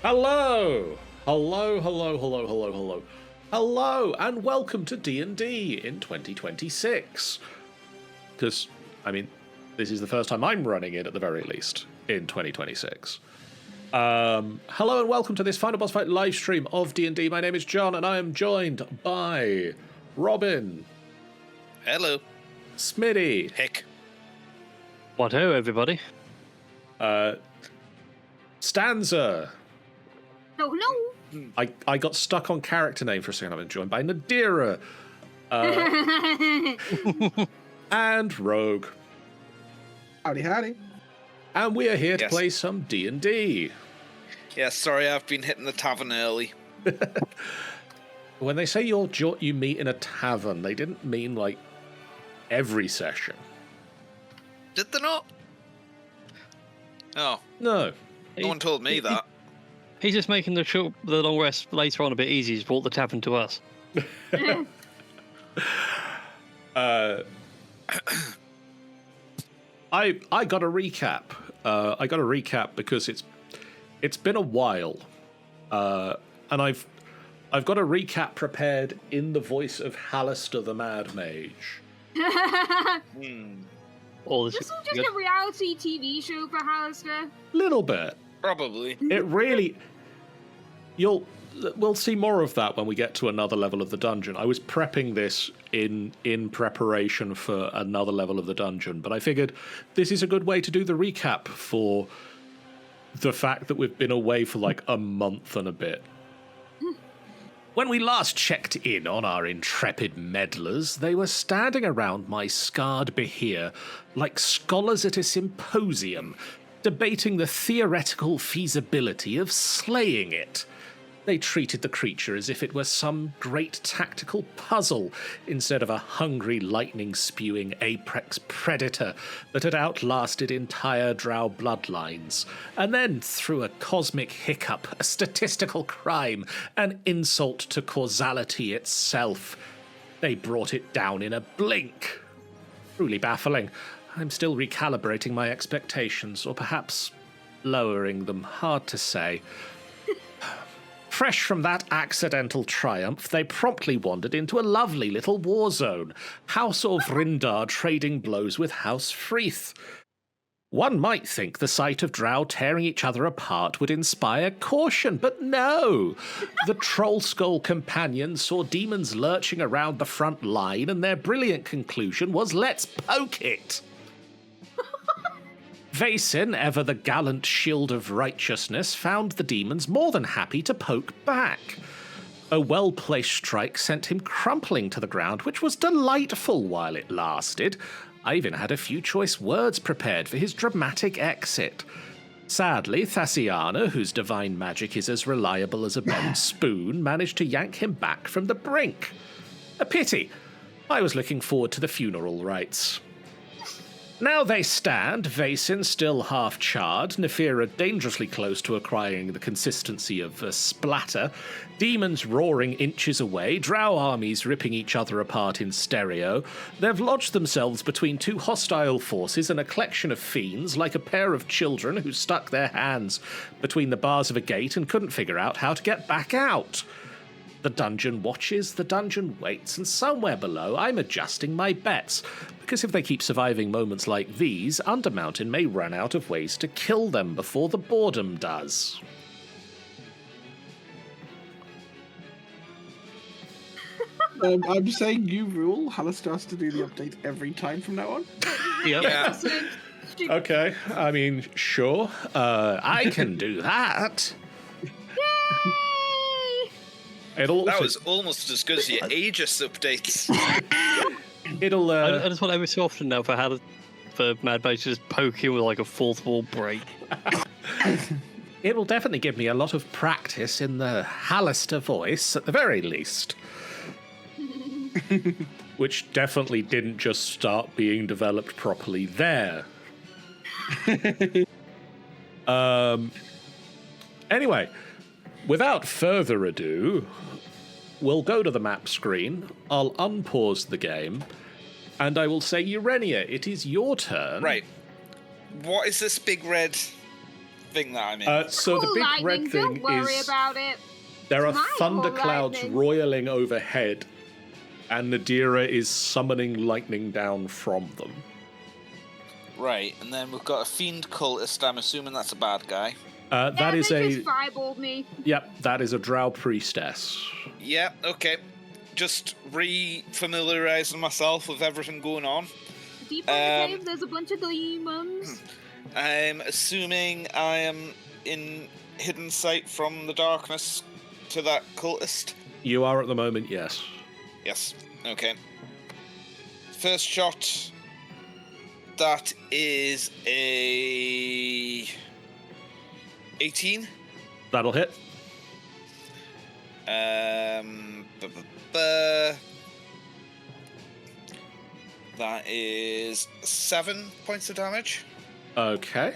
Hello! Hello, and welcome to D&D in 2026. Because, I mean, this is the first time I'm running it, at the very least, in 2026. Hello and welcome to this Final Boss Fight live stream of D&D. My name is John, and I am joined by Robin. Hello. Smitty. Heck. What-ho, everybody. Stanza. No. I got stuck on character name for a second. I've been joined by Nadira. And Rogue. Howdy. And we are here to play some D&D. Yeah, sorry, I've been hitting the tavern early. When they say you meet in a tavern, they didn't mean, like, every session. Did they not? Oh. No. No one told me that. He's just making the long rest later on a bit easy. He's brought the tavern to us. I got a recap. I got a recap because it's been a while, and I've got a recap prepared in the voice of Hallister the Mad Mage. All This is just a reality TV show for Hallister. Little bit. Probably. It really. We'll see more of that when we get to another level of the dungeon. I was prepping this in preparation for another level of the dungeon, but I figured this is a good way to do the recap for the fact that we've been away for like a month and a bit. When we last checked in on our intrepid meddlers, they were standing around my scarred behir like scholars at a symposium, debating the theoretical feasibility of slaying it. They treated the creature as if it were some great tactical puzzle instead of a hungry, lightning-spewing apex predator that had outlasted entire drow bloodlines. And then, through a cosmic hiccup, a statistical crime, an insult to causality itself, they brought it down in a blink. Truly baffling. I'm still recalibrating my expectations, or perhaps lowering them. Hard to say. Fresh from that accidental triumph, they promptly wandered into a lovely little war zone, House Auvryndar trading blows with House Freth. One might think the sight of drow tearing each other apart would inspire caution, but no! The troll skull companions saw demons lurching around the front line, and their brilliant conclusion was, let's poke it! Vaesen, ever the gallant shield of righteousness, found the demons more than happy to poke back. A well-placed strike sent him crumpling to the ground, which was delightful while it lasted. I even had a few choice words prepared for his dramatic exit. Sadly, Thasiana, whose divine magic is as reliable as a bent spoon, managed to yank him back from the brink. A pity. I was looking forward to the funeral rites. Now they stand, Vaesen still half-charred, Nephira dangerously close to acquiring the consistency of a splatter, demons roaring inches away, drow armies ripping each other apart in stereo. They've lodged themselves between two hostile forces and a collection of fiends, like a pair of children who stuck their hands between the bars of a gate and couldn't figure out how to get back out. The dungeon watches, the dungeon waits, and somewhere below I'm adjusting my bets, because if they keep surviving moments like these, Undermountain may run out of ways to kill them before the boredom does. I'm saying you rule. Hallister has to do the update every time from now on. Yep. Yeah. Okay, I mean, sure. I can do that. That was almost as good as your Aegis updates. It'll. I just want every so often now for Mad Mage to just poke him with like a fourth wall break. It will definitely give me a lot of practice in the Hallister voice, at the very least. Which definitely didn't just start being developed properly there. Anyway, without further ado, we'll go to the map screen, I'll unpause the game, and I will say, Urenia, it is your turn. Right. What is this big red thing that I'm in. So the Cool big lightning, red thing don't worry is about it. there are It's my thunderclouds lightning. roiling overhead, and Nadira is summoning lightning down from them. Right, and then we've got a fiend cultist. I'm assuming that's a bad guy. That is they a just fireballed me. Yep, that is a drow priestess. Yeah, okay. Just re-familiarising myself with everything going on. Deep in the cave, there's a bunch of demons. I'm assuming I am in hidden sight from the darkness to that cultist. You are at the moment, yes. Yes, okay. First shot. That is a 18. That'll hit. That is 7 points of damage. Okay.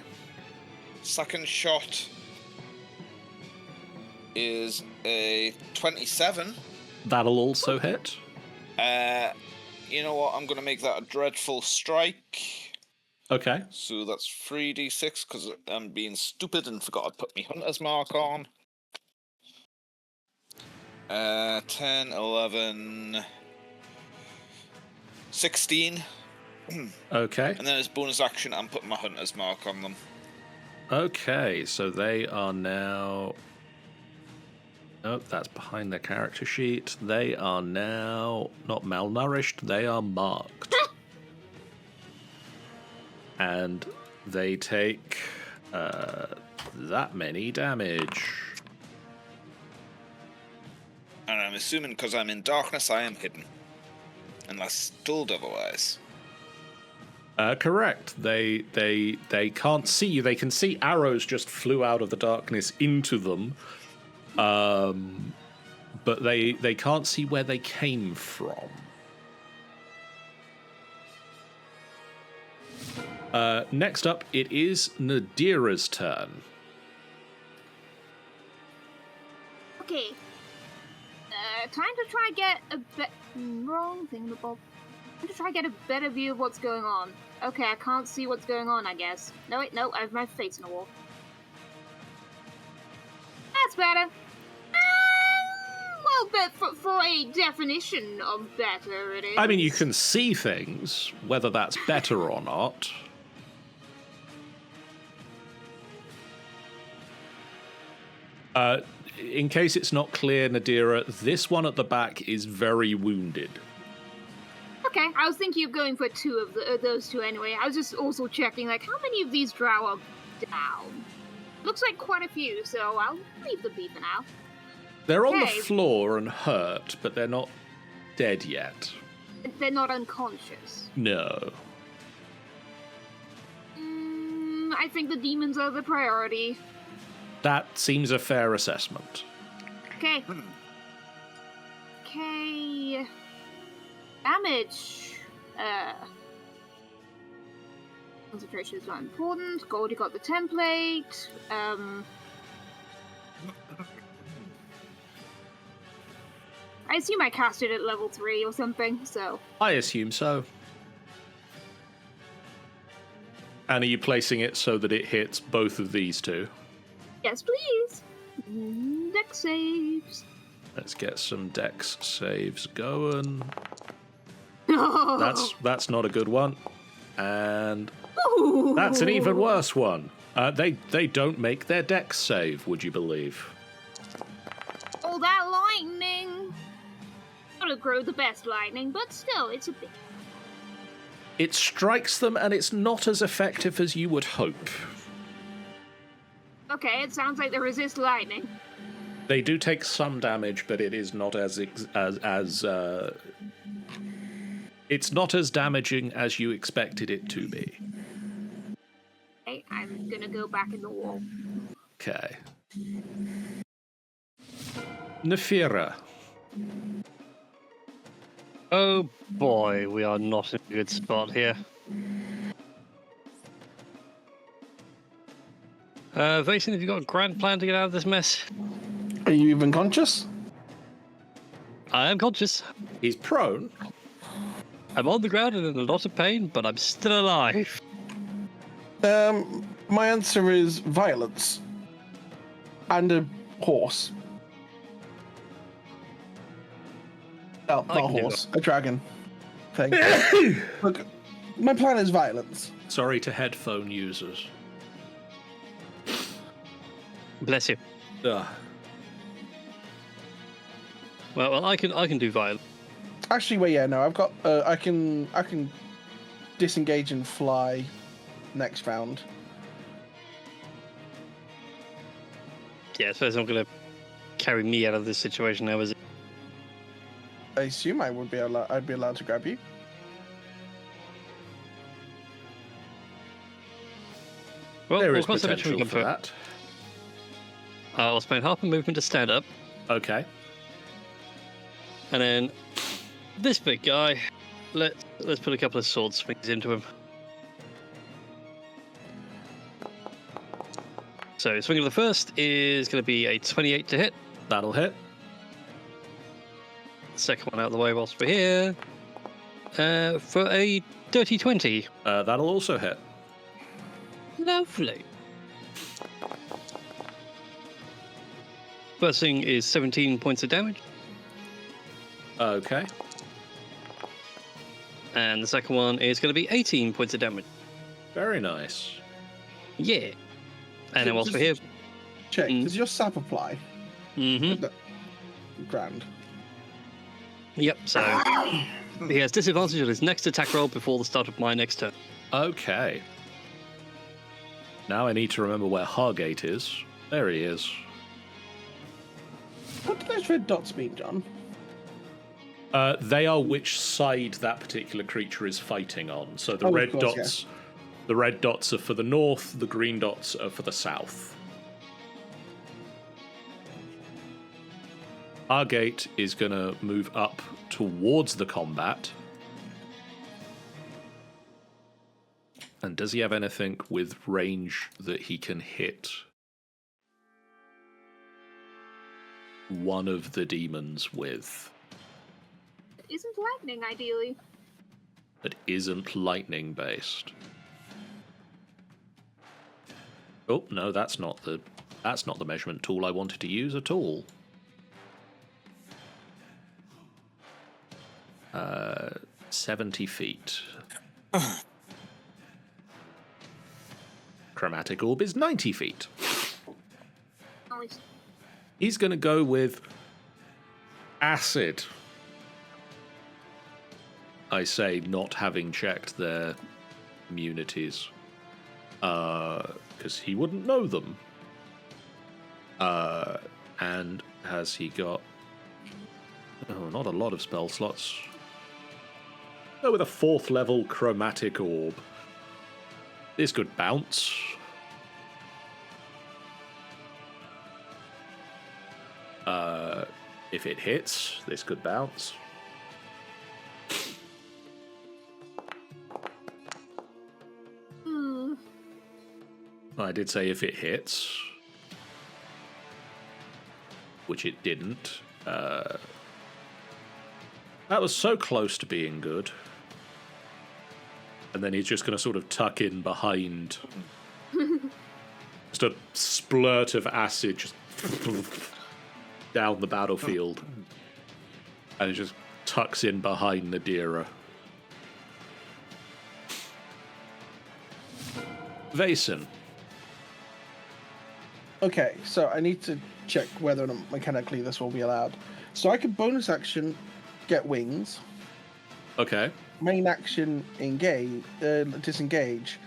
Second shot is a 27. That'll also hit. You know what? I'm going to make that a dreadful strike. Okay. So that's 3d6 because I'm being stupid and forgot I put my hunter's mark on. 10, 11, 16. Okay. And then as bonus action, I'm putting my hunter's mark on them. Okay, so they are now... Nope, that's behind their character sheet. They are now not malnourished, they are marked. And they take that many damage. And I'm assuming because I'm in darkness, I am hidden. Unless told otherwise. Correct. They can't see you. They can see arrows just flew out of the darkness into them. But they can't see where they came from. Next up, it is Nadira's turn. Okay. Time to try get a wrong thing, the bob. Time to try get a better view of what's going on. Okay, I can't see what's going on, I guess. No, wait, no, I have my face in a wall. That's better. Well, but for a definition of better, it is. I mean, you can see things, whether that's better or not. In case it's not clear, Nadira, this one at the back is very wounded. Okay, I was thinking of going for two of those two anyway. I was just also checking, like, how many of these drow are down? Looks like quite a few, so I'll leave them be for now. They're on the Okay. floor and hurt, but they're not dead yet. They're not unconscious. No. I think the demons are the priority. That seems a fair assessment. Okay. Okay. Damage. Concentration is not important. Goldie got the template. I assume I cast it at level 3 or something, so... I assume so. And are you placing it so that it hits both of these two? Yes, please. Dex saves. Let's get some dex saves going. Oh. That's not a good one. And Ooh. that's an even worse one. They don't make their dex save, would you believe? Oh, that lightning. Not grow the best lightning, but still, it's a bit... It strikes them and it's not as effective as you would hope. Okay, it sounds like they resist lightning. They do take some damage, but it is not as it's not as damaging as you expected it to be. Okay, I'm gonna go back in the wall. Okay. Nefira. Oh boy, we are not in a good spot here. Vason, have you got a grand plan to get out of this mess? Are you even conscious? I am conscious. He's prone. I'm on the ground and in a lot of pain, but I'm still alive. My answer is violence. And a horse. Oh, I not a can do horse. A dragon. Thing. Look, my plan is violence. Sorry to headphone users. Bless you. Ugh. Well, I can do violence. Actually, wait, yeah, no, I've got. I can disengage and fly next round. Yeah, I suppose I'm gonna carry me out of this situation now, is it? I assume I would be I'd be allowed to grab you. Well, There we'll is cross that bridge when we potential come for to it. that. I'll spend half a movement to stand up, Okay. and then this big guy. Let's put a couple of sword swings into him. So swing of the first is going to be a 28 to hit. That'll hit. Second one out of the way whilst we're here. For a dirty 20. That'll also hit. Lovely. First thing is 17 points of damage. Okay. And the second one is going to be 18 points of damage. Very nice. Yeah. And then whilst we're here... Check. Mm. Does your sap apply? Mm-hmm. Grand. Yep, so he has disadvantage on his next attack roll before the start of my next turn. Okay. Now I need to remember where Hargate is. There he is. What do those red dots mean, John? They are which side that particular creature is fighting on. So the Oh, of red course, dots, the red dots are for the north. The green dots are for the south. Hargate is going to move up towards the combat. And does he have anything with range that he can hit one of the demons with Isn't lightning ideally? that isn't lightning based? Oh, no, that's not the measurement tool I wanted to use at all. 70 feet. Chromatic orb is 90 feet. Nice. He's going to go with acid. I say, not having checked their immunities. Because he wouldn't know them. And has he got... Oh, not a lot of spell slots. Go with a 4th level chromatic orb. This could bounce. If it hits, this could bounce. I did say if it hits, which it didn't. That was so close to being good. And then he's just going to sort of tuck in behind. Just a splurt of acid just down the battlefield. And it just tucks in behind Nadira. Vason. Okay, so I need to check whether or not mechanically this will be allowed. So I could bonus action, get wings. Okay. Main action, engage, disengage,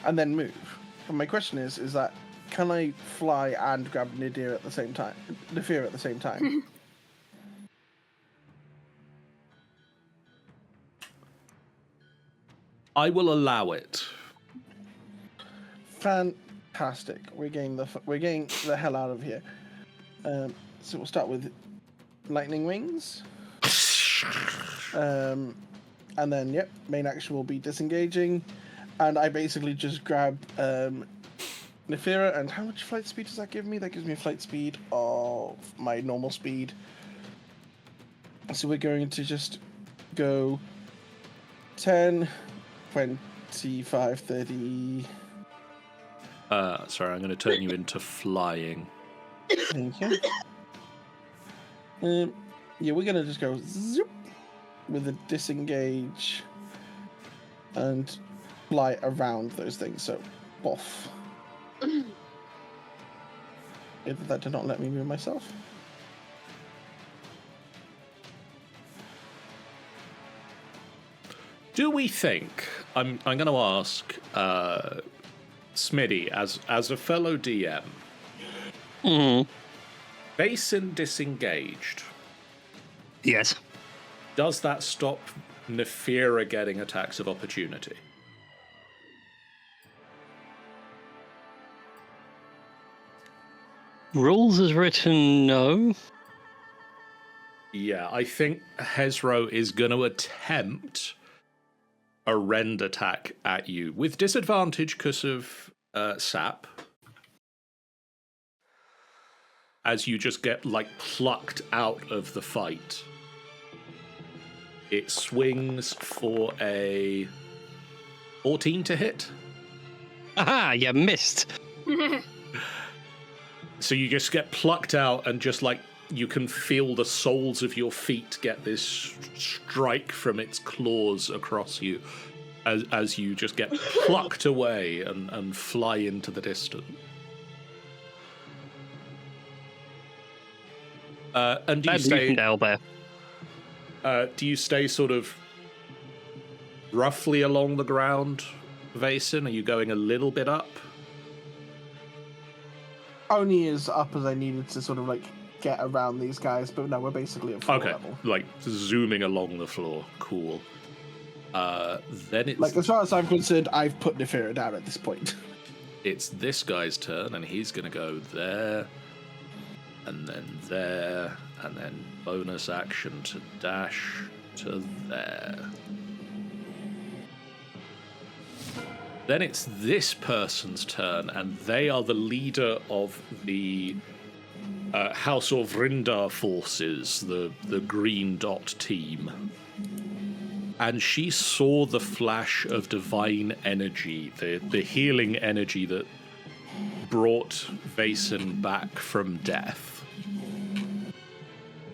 and then move. And my question is that can I fly and grab Nadir at the same time? Nefir at the same time? I will allow it. Fantastic. We're getting the hell out of here. So we'll start with lightning wings. And then, yep, main action will be disengaging. And I basically just grab Nefira, and how much flight speed does that give me? That gives me a flight speed of my normal speed. So we're going to just go 10, 25, 30, Sorry, I'm going to turn you into flying. Thank you. Yeah, we're gonna just go zoop with a disengage and fly around those things. So, boff. Either that did not let me move myself. Do we think? I'm going to ask Smitty as a fellow DM. Basin disengaged. Yes. Does that stop Nefira getting attacks of opportunity? Rules as written, no. Yeah, I think Hezro is going to attempt a rend attack at you with disadvantage because of sap. As you just get, plucked out of the fight. It swings for a 14 to hit. Aha, you missed. So you just get plucked out and just, you can feel the soles of your feet get this strike from its claws across you as you just get plucked away and fly into the distance. And do you stay? Do you stay sort of roughly along the ground, Vason? Are you going a little bit up? Only as up as I needed to sort of get around these guys, but no, we're basically at floor level. Zooming along the floor. Cool. Then it's as far as I'm concerned, I've put Nefira down at this point. It's this guy's turn, and he's going to go there, and then bonus action to dash to there. Then it's this person's turn, and they are the leader of the House Auvryndar forces, the green dot team. And she saw the flash of divine energy, the healing energy that brought Vason back from death.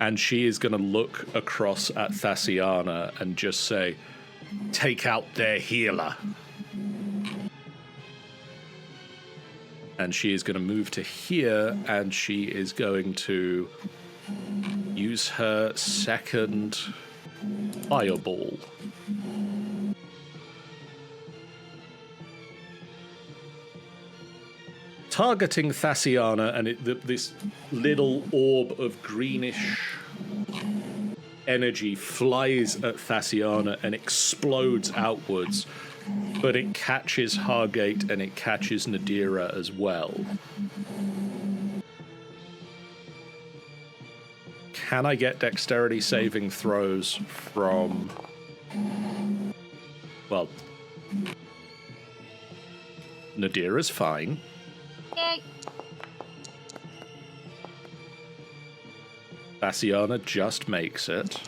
And she is going to look across at Thasiana and just say, "Take out their healer." And she is going to move to here, and she is going to use her second fireball. Targeting Thasiana, and this little orb of greenish energy flies at Thasiana and explodes outwards, but it catches Hargate and it catches Nadira as well. Can I get dexterity saving throws from... Well, Nadira's fine. Yay. Thasiana just makes it.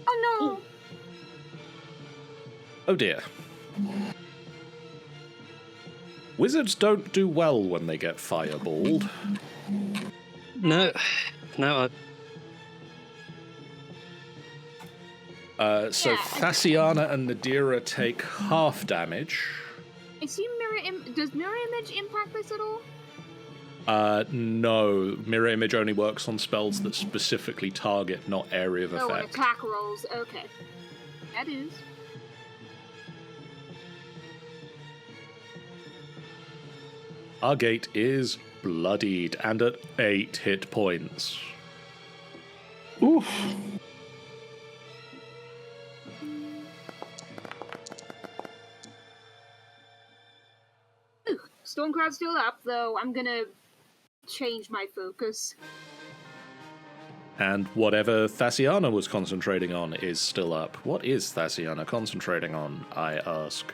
Oh no! Oh dear. Wizards don't do well when they get fireballed. No. So Thasiana and Nadira take half damage. I see does mirror image impact this at all? No. Mirror image only works on spells that specifically target, not area of effect. Oh, and attack rolls. Okay. That is. Hargate is bloodied and at 8 hit points. Oof. Stormcloud's still up, though I'm gonna change my focus. And whatever Thasiana was concentrating on is still up. What is Thasiana concentrating on, I ask?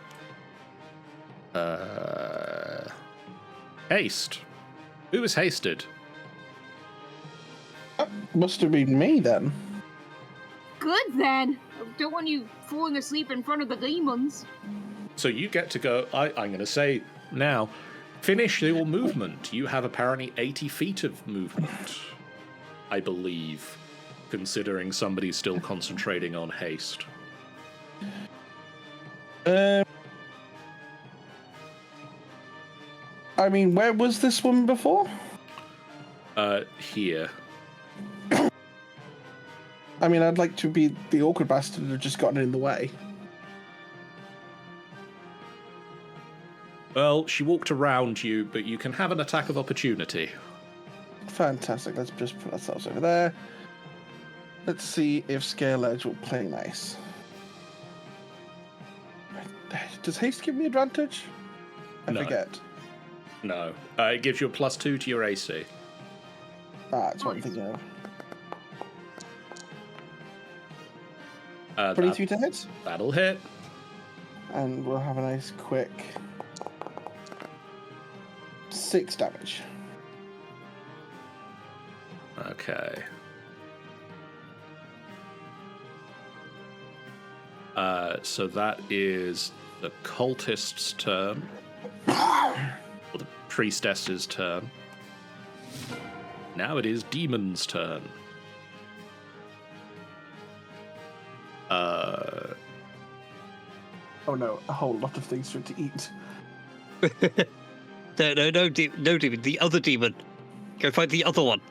Haste. Who was hasted? Must have been me then. Good then! I don't want you falling asleep in front of the demons. So you get to go... I'm going to say Now, finish your movement. You have apparently 80 feet of movement, I believe, considering somebody's still concentrating on haste. I mean, where was this woman before? Here. I mean, I'd like to be the awkward bastard who just gotten in the way. Well, she walked around you, but you can have an attack of opportunity. Fantastic. Let's just put ourselves over there. Let's see if Scale Edge will play nice. Does haste give me advantage? I No. forget. No. It gives you a +2 to your AC. That's what I'm thinking of. That, 23 to hit. that'll hit. And we'll have a nice quick 6 damage. Okay. So that is the cultist's turn. Or the priestess's turn. Now it is demon's turn. Oh no, a whole lot of things for it to eat. No, demon. The other demon. Go find the other one.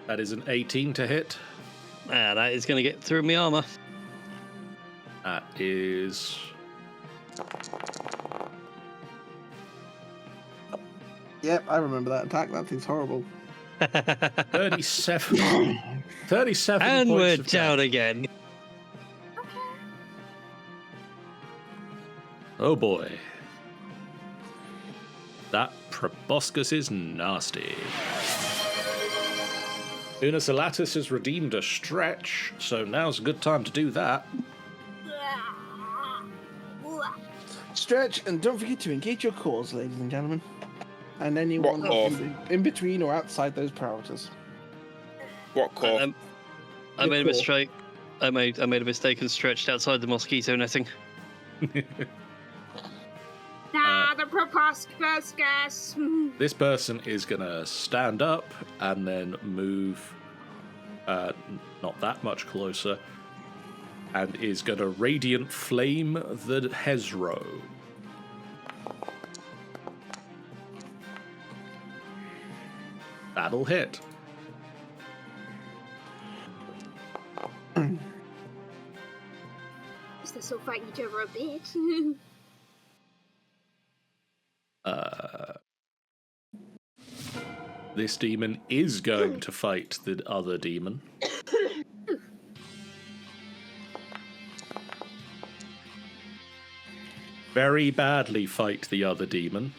That is an 18 to hit. That is going to get through my armor. That is... Yep, I remember that attack. That thing's horrible. 37. 37 And points we're of down damage. again. Oh boy. That proboscis is nasty. Unisolatus has redeemed a stretch, so now's a good time to do that. Stretch, and don't forget to engage your cores, ladies and gentlemen. And anyone in between or outside those parameters. What core? I made a cool. mistake. I made a mistake and stretched outside the mosquito netting. The proboscis. This person is gonna stand up and then move not that much closer, and is gonna radiant flame the Hezro. That'll hit. They still fight each other a bit. This demon is going to fight the other demon. Very badly fight the other demon.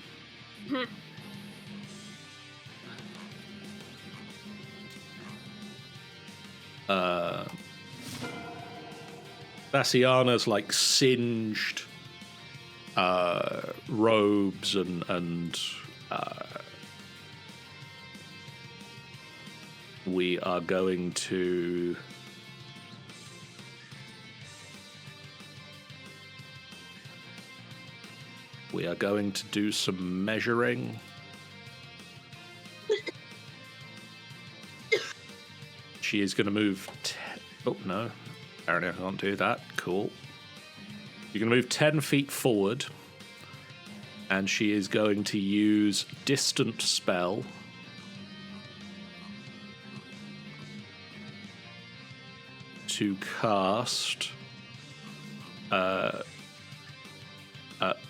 Bassiana's like singed robes and we are going to do some measuring. She is going to move oh no, apparently I can't do that. Cool. You're going to move 10 feet forward, and she is going to use distant spell to cast at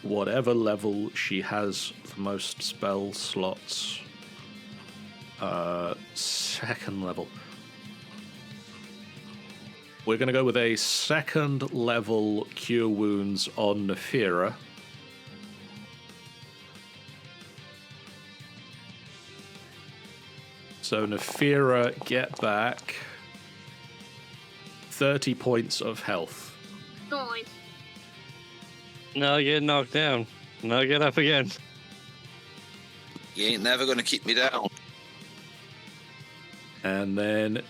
whatever level she has the most spell slots. Second level. We're going to go with a second level Cure Wounds on Nephira. So Nephira, get back 30 points of health. Nice. No, get knocked down. No, get up again. You ain't never gonna keep me down. And then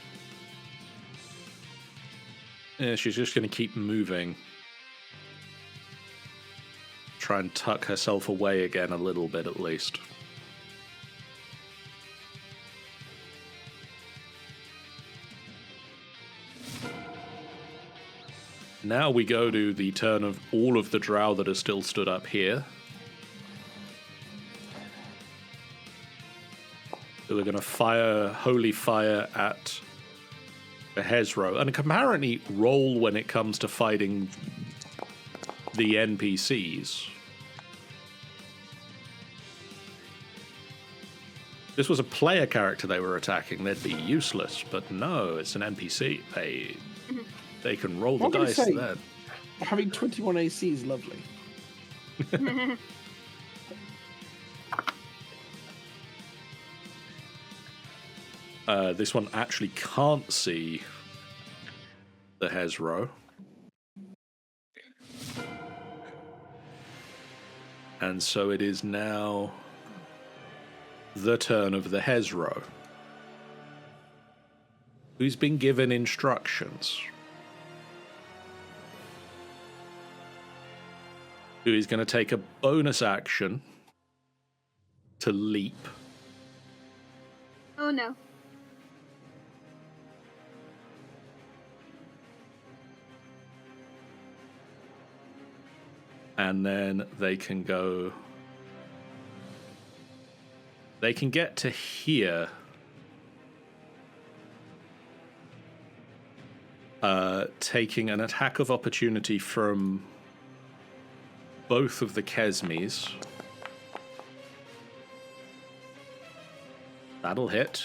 Yeah, she's just going to keep moving. Try and tuck herself away again a little bit at least. Now we go to the turn of all of the drow that are still stood up here. So they're going to fire holy fire at the Hezro, and can apparently roll when it comes to fighting the NPCs. This was a player character they were attacking, they'd be useless, but no, it's an NPC. They can roll the What can I dice say? then. Having 21 AC is lovely. This one actually can't see the Hezro. And so it is now the turn of the Hezro, who's been given instructions. Who is going to take a bonus action to leap. Oh no. And then they can go... They can get to here. Taking an attack of opportunity from both of the Kesmes. That'll hit.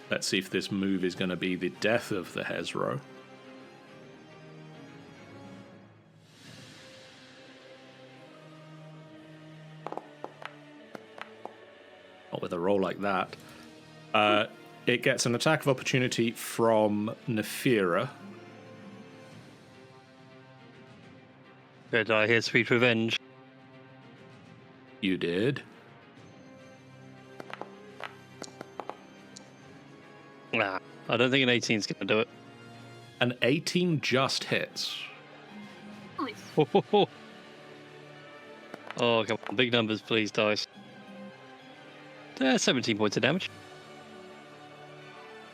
Let's see if this move is going to be the death of the Hezro. Not with a roll like that. It gets an attack of opportunity from Nephira. Did I hear sweet revenge? You did. Nah, I don't think an 18's going to do it. An 18 just hits. Nice. Oh, come on. Big numbers, please, dice. 17 points of damage.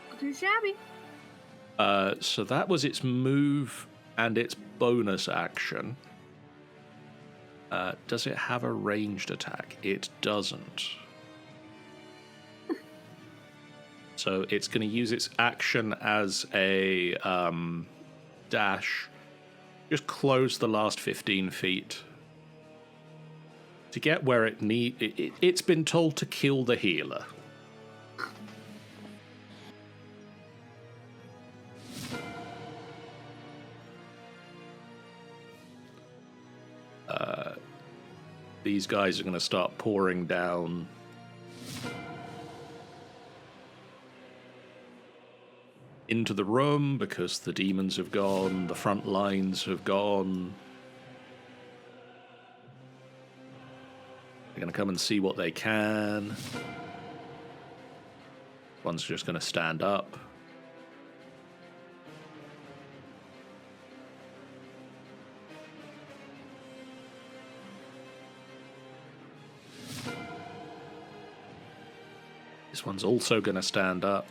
Not too shabby. So that was its move and its bonus action. Does it have a ranged attack? It doesn't. So it's going to use its action as a dash. Just close the last 15 feet. To get where it it's been told to kill the healer. These guys are going to start pouring down into the room because the demons have gone, the front lines have gone. They're going to come and see what they can. One's just going to stand up. This one's also going to stand up.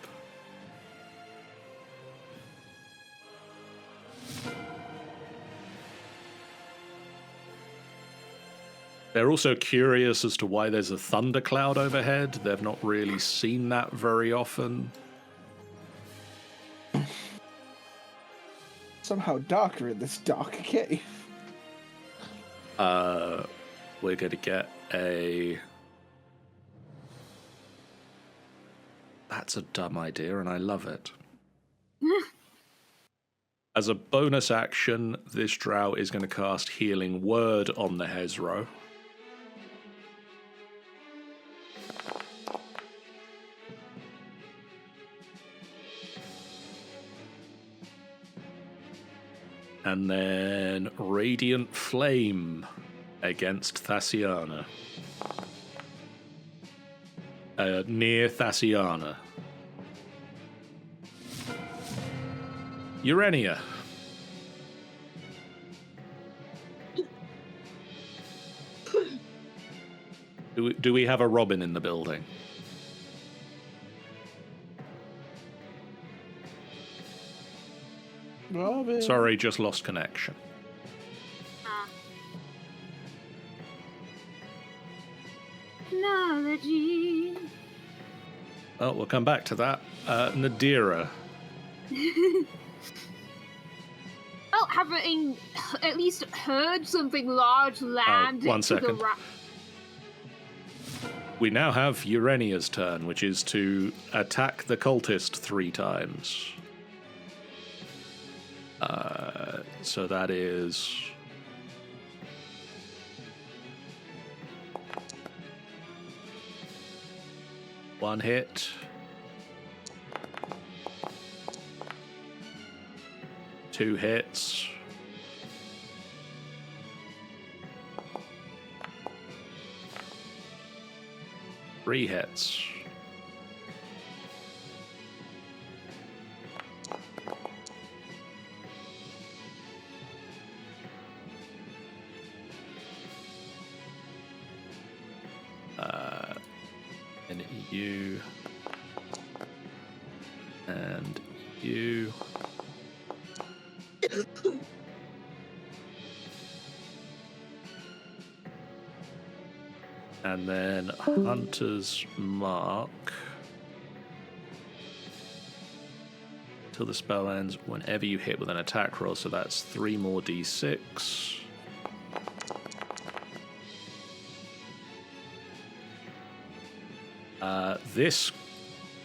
They're also curious as to why there's a thundercloud overhead. They've not really seen that very often. Somehow darker in this dark cave. We're going to get a... That's a dumb idea, and I love it. As a bonus action, this drow is going to cast Healing Word on the Hezro. And then Radiant Flame against Thasiana. Near Thasiana. Urania. Do we have a Robin in the building? Robin. Sorry, just lost connection. Technology. Oh, we'll come back to that. Nadira. Well, having at least heard something large land. One to the second. We now have Urania's turn, which is to attack the cultist 3 times. So that is... one hit. 2 hits. 3 hits. And you. And you. And then Hunter's Mark. Till the spell ends, whenever you hit with an attack roll, so that's 3 more d6.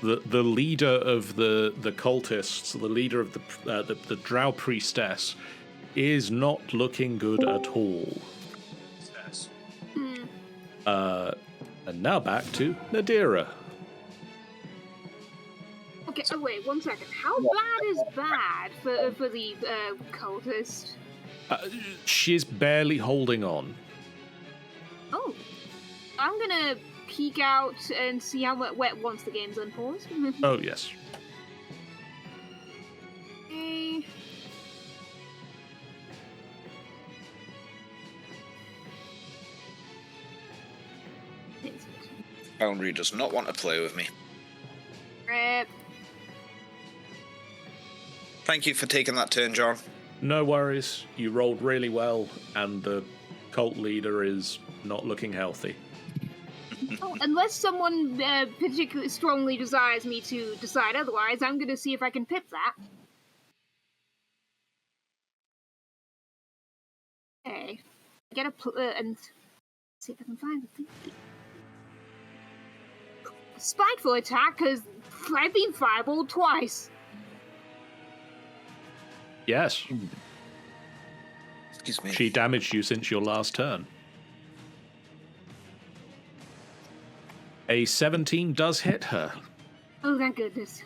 The leader of the cultists, the leader of the drow priestess, is not looking good at all. And now back to Nadira. Okay, oh wait, 1 second. How bad is bad for the cultist? She's barely holding on. Oh, I'm gonna peek out and see how wet once the game's unpaused. Oh, yes. Okay. Boundary does not want to play with me. Rip. Thank you for taking that turn, John. No worries. You rolled really well, and the cult leader is not looking healthy. Oh, unless someone particularly strongly desires me to decide otherwise, I'm gonna see if I can pip that. Okay. Get a and see if I can find the thing. Spiteful attack, because I've been fireballed twice. Yes. Excuse me. She damaged you since your last turn. A 17 does hit her. Oh, thank goodness.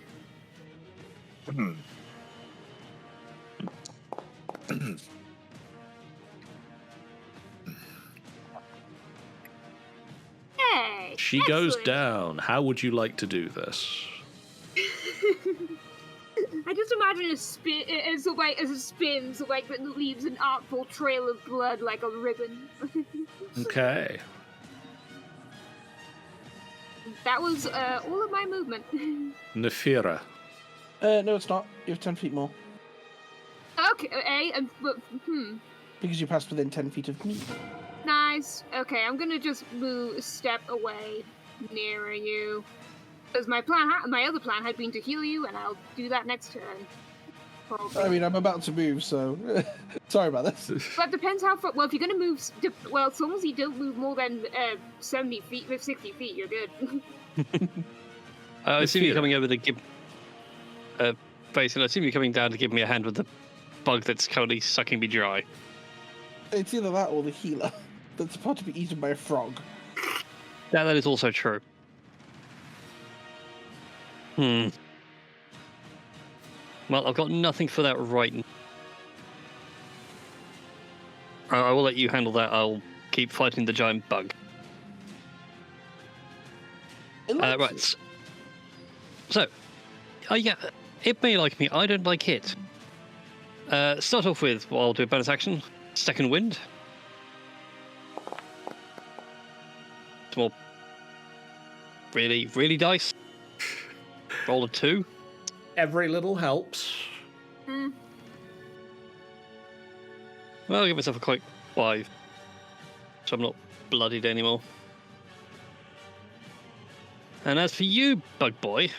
Hey! She goes excellent. down. How would you like to do this? I just imagine a spin as it spins, like that leaves an artful trail of blood like a ribbon. Okay. That was all of my movement. Nefira. No, it's not. You have 10 feet more. Okay, Because you passed within 10 feet of me. nice. Okay, I'm gonna just move a step away, nearer you. Because my other plan had been to heal you, and I'll do that next turn. Probably. I mean, I'm about to move, so... Sorry about this. But depends how far. Well, if you're gonna move, as long as you don't move more than 70 feet, 60 feet, you're good. I assume you're coming over to give. Basically, I assume you're coming down to give me a hand with the bug that's currently sucking me dry. It's either that or the healer that's about to be eaten by a frog. That is also true. Well, I've got nothing for that right now. I will let you handle that. I'll keep fighting the giant bug. Right. So, yeah, it may like me. I don't like it. Start off with, well, I'll do a bonus action. Second wind. Some more really dice. Roll a 2. Every little helps. Hmm. Well, I'll give myself a quick 5. So I'm not bloodied anymore. And as for you, bug boy,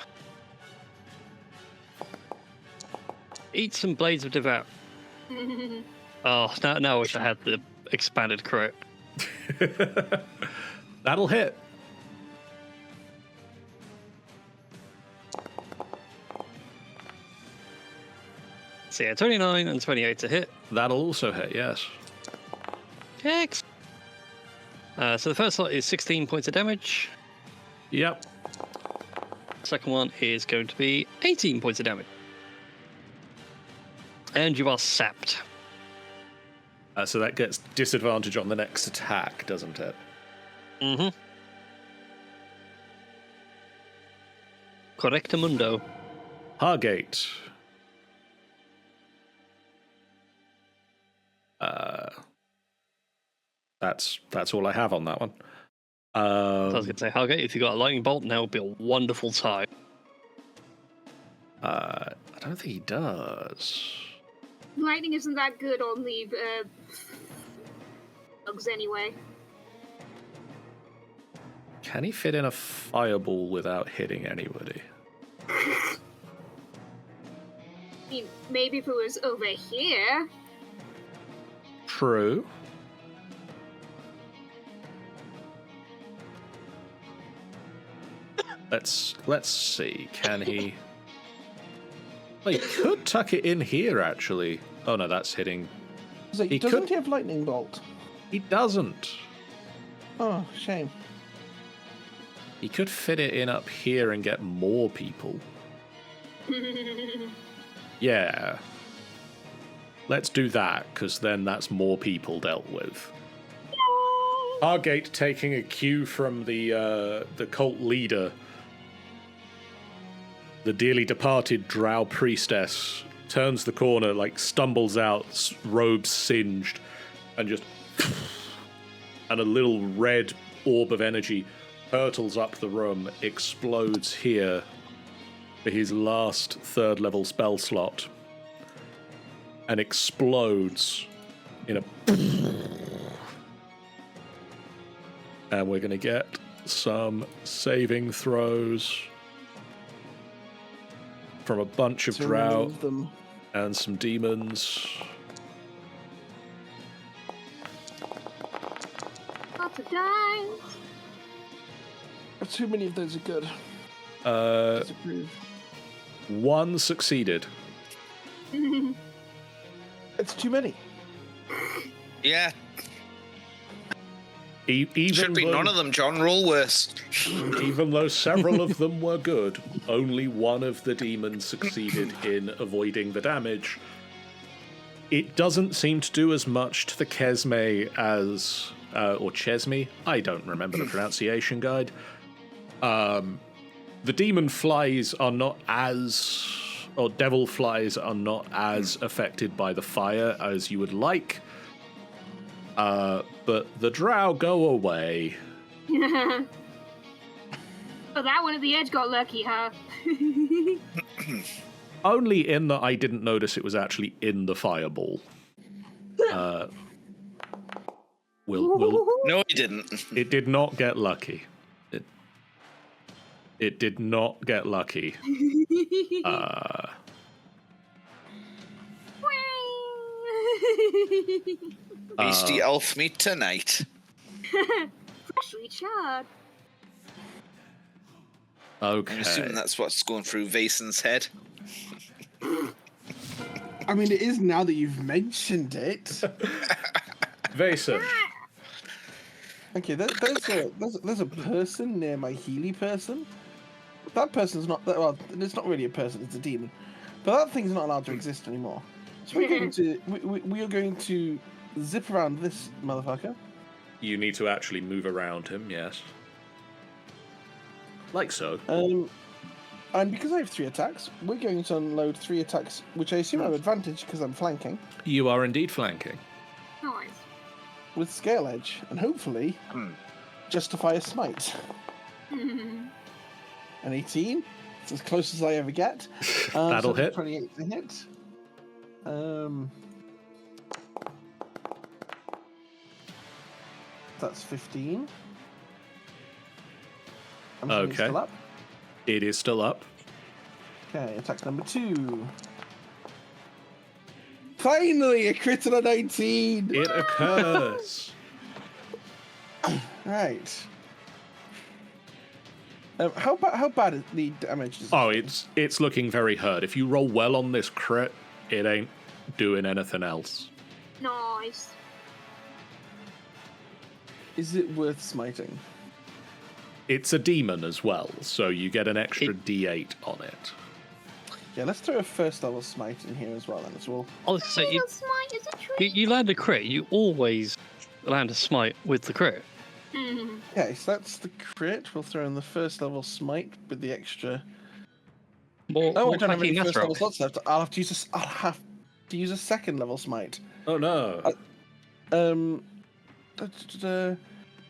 eat some blades of devour. Oh, now I wish I had the expanded crit. That'll hit. So yeah, 29 and 28 to hit. That'll also hit, yes. Hex. So the first lot is 16 points of damage. Yep. Second one is going to be 18 points of damage. And you are sapped. So that gets disadvantage on the next attack, doesn't it? Mm-hmm. Correctamundo. Hargate. That's all I have on that one. So I was going to say, Hargate, if you got a lightning bolt, now would be a wonderful time. I don't think he does. Lightning isn't that good on the bugs anyway. Can he fit in a fireball without hitting anybody? I mean, maybe if it was over here. True. Let's see. Can he? Well, he could tuck it in here, actually. Oh no, that's hitting. So He doesn't could- he have lightning bolt? He doesn't. Oh, shame. He could fit it in up here and get more people. Yeah. Let's do that, because then that's more people dealt with. Hargate, taking a cue from the cult leader, the dearly departed drow priestess, turns the corner, like stumbles out, robes singed, and just... and a little red orb of energy hurtles up the room, explodes here for his last third-level spell slot, and explodes in a... And we're going to get some saving throws from a bunch of To drow remove them. and some demons. Lots of dice. Too many of those are good. Disapprove. One succeeded. It's too many. Yeah, Even should be though, none of them, John. Roll worse. even though several of them were good, only one of the demons succeeded in avoiding the damage. It doesn't seem to do as much to the Kesme as... or Chesme? I don't remember the pronunciation guide. The demon flies are not as... or devil flies are not as affected by the fire as you would like. But the drow go away. Oh, that one at the edge got lucky, huh? Only in that I didn't notice it was actually in the fireball. We'll No, he didn't. It did not get lucky. It did not get lucky. Beastie elf meat tonight. Freshly charred. I'm assuming Okay. that's what's going through Vason's head. I mean, it is now that you've mentioned it. Vason. Okay, there's a person near my Healy person. That person's not... Well, it's not really a person, it's a demon. But that thing's not allowed to exist anymore. So we're going to... We are going to zip around this motherfucker. You need to actually move around him, yes. Like so. And because I have 3 attacks, we're going to unload 3 attacks, which I assume I have advantage because I'm flanking, You are indeed flanking. Nice. with Scale Edge, and hopefully justify a smite. An 18, it's as close as I ever get. That'll hit. 28 to hit. That's 15. I'm assuming it's Okay. still up. It is still up. Okay, attack number 2. Finally, a crit on a 19! It occurs. Right. How bad is the damage? Oh, it's looking very hurt. If you roll well on this crit, it ain't doing anything else. Nice. Is it worth smiting? It's a demon as well, so you get an extra D8 on it. Yeah, let's throw a first level smite in here as well, then as well. I was gonna say, Little smite is a treat. you land a crit. You always land a smite with the crit. Okay, so that's the crit. We'll throw in the first level smite with the extra. More, Oh, more I don't have any attacking first level natural. slots left. I'll have to use a second level smite. Oh no.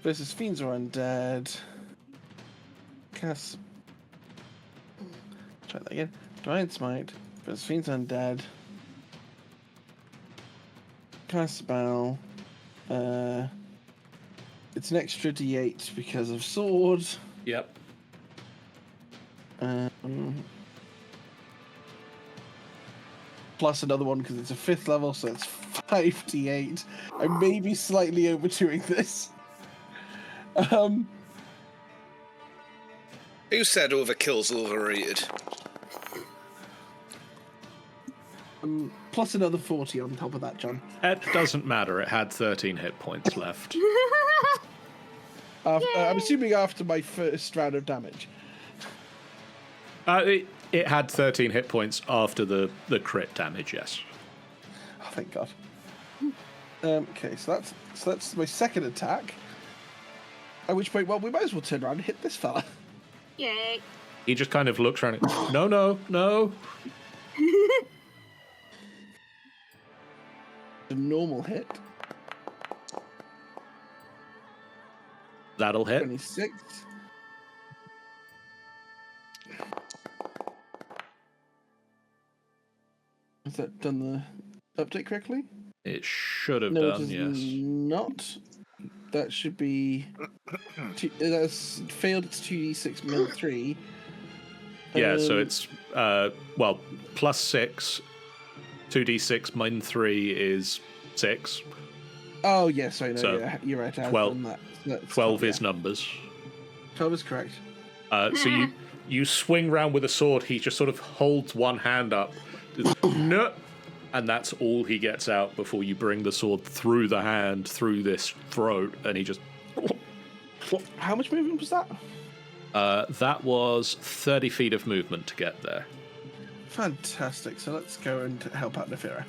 Versus fiends or undead. Cast. Try that again. Divine smite versus fiends undead. Cast spell. It's an extra D8 because of sword. Yep. Plus another one because it's a 5th level, so it's 5d8. I may be slightly overdoing this. Who said overkill's overrated? Plus another 40 on top of that, John. It doesn't matter. It had 13 hit points left. I'm assuming after my first round of damage. It had 13 hit points after the crit damage, yes. Oh, thank God. Okay, so that's my second attack. At which point, well, we might as well turn around and hit this fella. Yay. He just kind of looks around. No. A normal hit. That'll hit. 26. Has that done the update correctly? It should have No, done, it yes. is not. That should be. That's failed. It's 2d6 min 3. Yeah, so it's plus 6. 2d6 min 3 is 6. Oh yes, I know. So, Yeah, you're right. I have 12 done that. That's 12 yeah. is numbers. 12 is correct. So you swing round with a sword. He just sort of holds one hand up, no, and that's all he gets out before you bring the sword through the hand, through this throat, and he just. How much movement was that? That was 30 feet of movement to get there. Fantastic. So let's go and help out Nefira.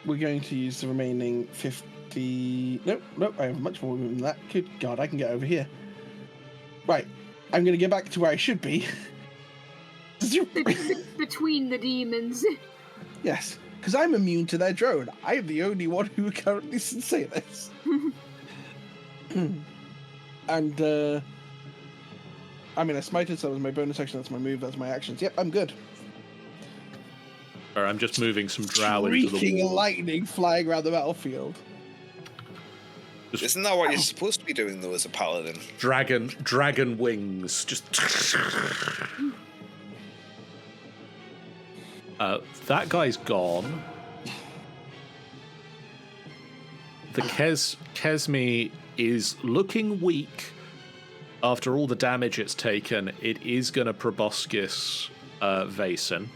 We're going to use the remaining 50. Nope. I have much more movement than that. Good God, I can get over here. Right. I'm going to get back to where I should be. Between the demons. Yes, because I'm immune to their drone. I am the only one who currently can say this. And, I mean, I smited, so that was my bonus action, that's my move, that's my actions. Yep, I'm good. Or I'm just moving some drow into the Shrieking wall. lightning flying around the battlefield. Isn't that what you're supposed to be doing, though, as a paladin? Dragon wings. Just. That guy's gone. The Kesme is looking weak after all the damage it's taken. It is going to proboscis Vaesen.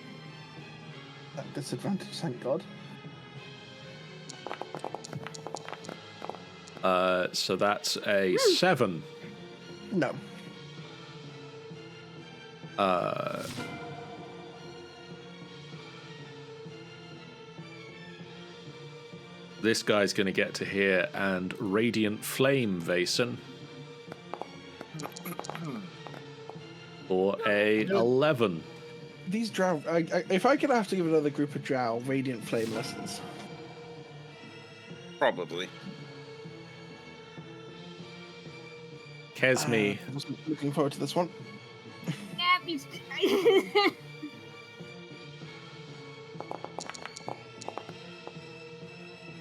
At disadvantage, thank God. So that's a 7. No. This guy's going to get to here and Radiant Flame Vaesen for a a 11. These drow. If I could have to give another group of drow radiant flame lessons. Probably. Kesme. I wasn't looking forward to this one. Yeah, me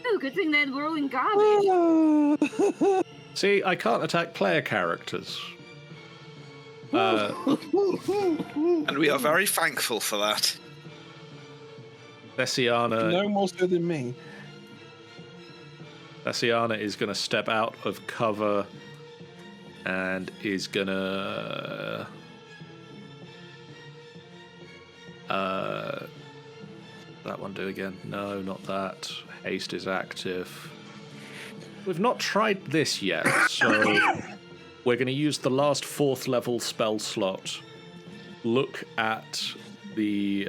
Oh, good thing they're rolling garbage. See, I can't attack player characters. And we are very thankful for that. Thessiana No more so than me. is going to step out of cover and is going to... that one do again? No, not that. Haste is active. We've not tried this yet, so we're going to use the last 4th level spell slot. Look at the...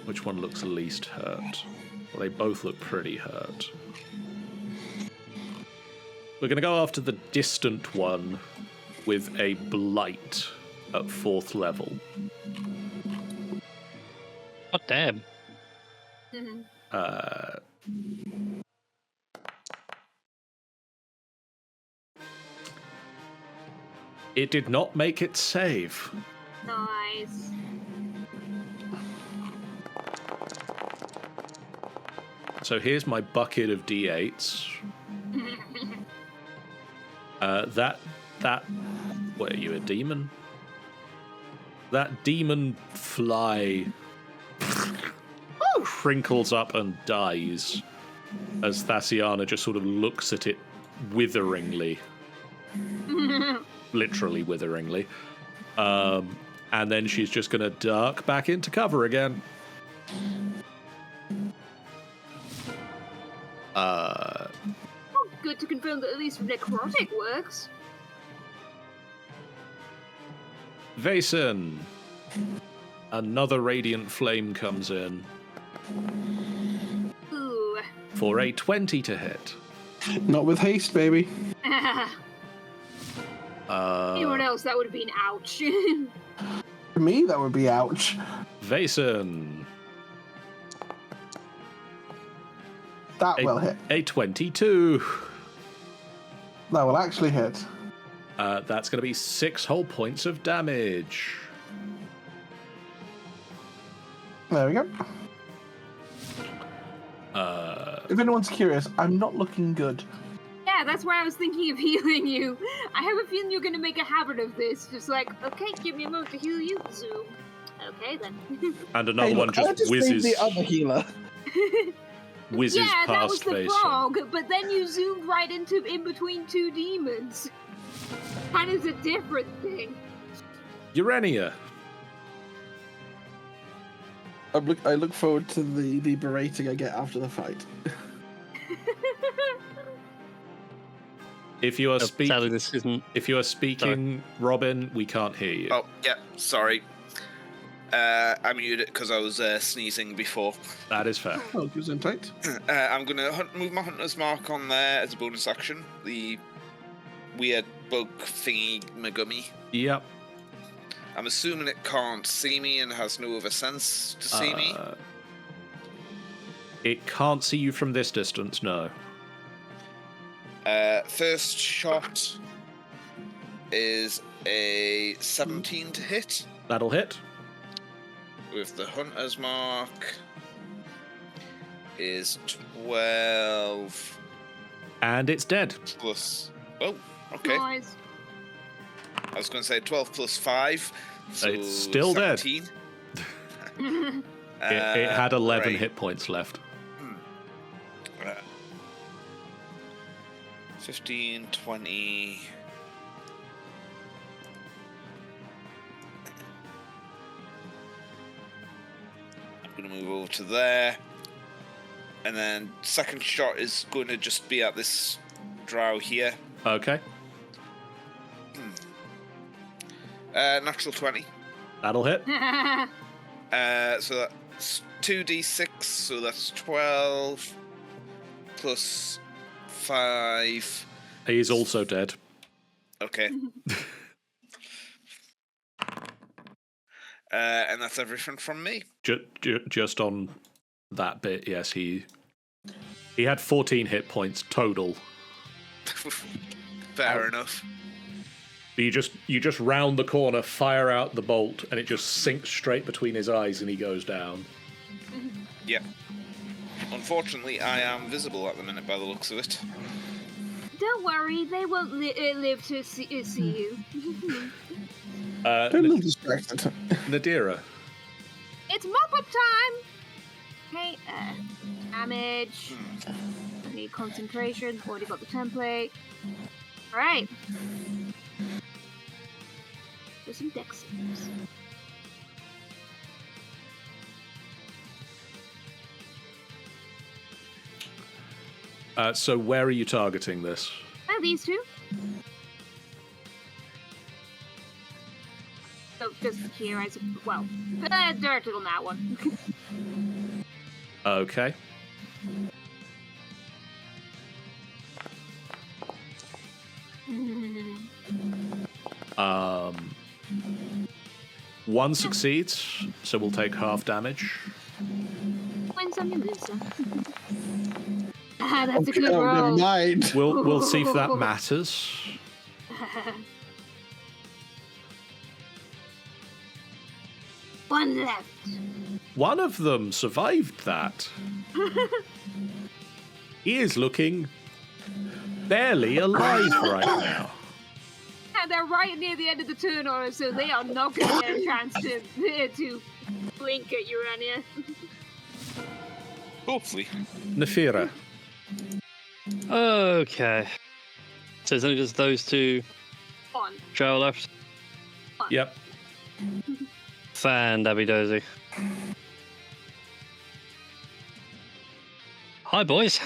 which one looks least hurt? Well, they both look pretty hurt. We're going to go after the distant one with a blight at 4th level. God damn. It did not make its save. Nice. So here's my bucket of d8s. That. What are you, a demon? That demon fly crinkles up and dies as Thessiana just sort of looks at it witheringly. Literally witheringly. And then she's just going to duck back into cover again. Oh, good to confirm that at least necrotic works. Vason. Another radiant flame comes in. Ooh. For a 20 to hit. Not with haste, baby. Anyone else, that would have been ouch. For me, that would be ouch. Vason. That will hit. A 22. That will actually hit. That's going to be 6 whole points of damage. There we go. If anyone's curious, I'm not looking good. Yeah, that's why I was thinking of healing you. I have a feeling you're going to make a habit of this. Just like, okay, give me a moment to heal you. Zoom. Okay, then. And another Hey, one look, I just whizzes, the other healer. whizzes Yeah, that was past the Vason. frog, but then you zoomed right into in between 2 demons. Kind of a different thing. Urania. I look forward to the berating I get after the fight. If you are Sadly, this isn't. speaking, Robin, we can't hear you. Oh, yeah, sorry. I muted it because I was sneezing before. That is fair. Oh, gives in tight. I'm going to move my hunter's mark on there as a bonus action. The weird bug thingy megummy. Yep. I'm assuming it can't see me and has no other sense to see me. It can't see you from this distance, no. First shot is a 17 to hit That'll hit. with the hunter's mark is 12 And it's dead. plus... Oh, okay. Nice. I was going to say 12 plus 5. So It's still dead. 17. It had 11 right. hit points left. 15, 20... I'm going to move over to there. And then second shot is going to just be at this drow here. Okay. Natural 20. That'll hit. So that's 2d6, so that's 12 plus 5. He is also dead. Okay. And that's everything from me. Just on that bit, yes, he had 14 hit points total. Fair enough. But you just round the corner, fire out the bolt, and it just sinks straight between his eyes, and he goes down. Yep. Unfortunately, I am visible at the minute by the looks of it. Don't worry, they won't live to see you. Don't look distracted. Nadira. It's mop-up time! Okay, damage. I need concentration. Already got the template. Alright. Do some dex saves. So where are you targeting this? These two. So just here, I suppose. Well, directed on that one. Okay. One succeeds, so we'll take half damage. Win some, you lose some. That's a good Oh, never roll. mind. We'll see if that matters. One left. One of them survived that. He is looking barely alive right now. And they're right near the end of the turn order, so they are not going to get a chance to blink at Urania. Hopefully. Nefira. Okay. So there's only just those two One. drow left. Yep. Fan dabby dozy. Hi, boys.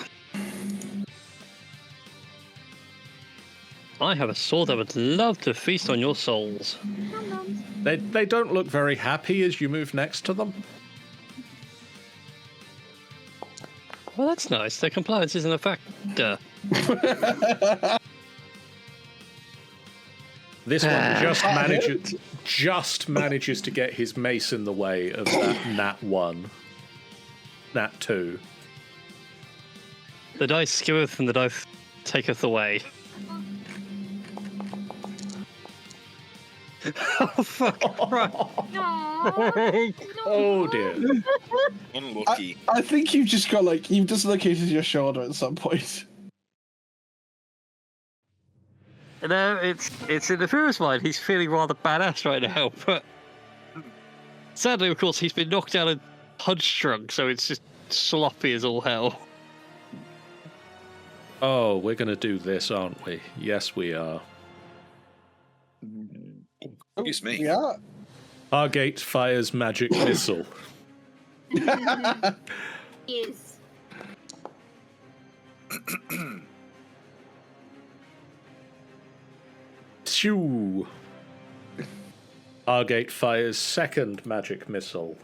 I have a sword that would love to feast on your souls. They don't look very happy as you move next to them. Well, that's nice. Their compliance isn't a factor. This one just manages to get his mace in the way of that nat 1. Nat 2. The dice giveth and the dice taketh away. Oh, fuck. Right. Aww. Oh dear. Unlucky. I think you've just got you've dislocated your shoulder at some point. No, it's in the Fuhrer's mind. He's feeling rather badass right now, but sadly, of course, he's been knocked down and punch drunk, so it's just sloppy as all hell. Oh, we're going to do this, aren't we? Yes, we are. Excuse me. Yeah. Hargate fires magic missile. Yes. Phew. Hargate fires second magic missile.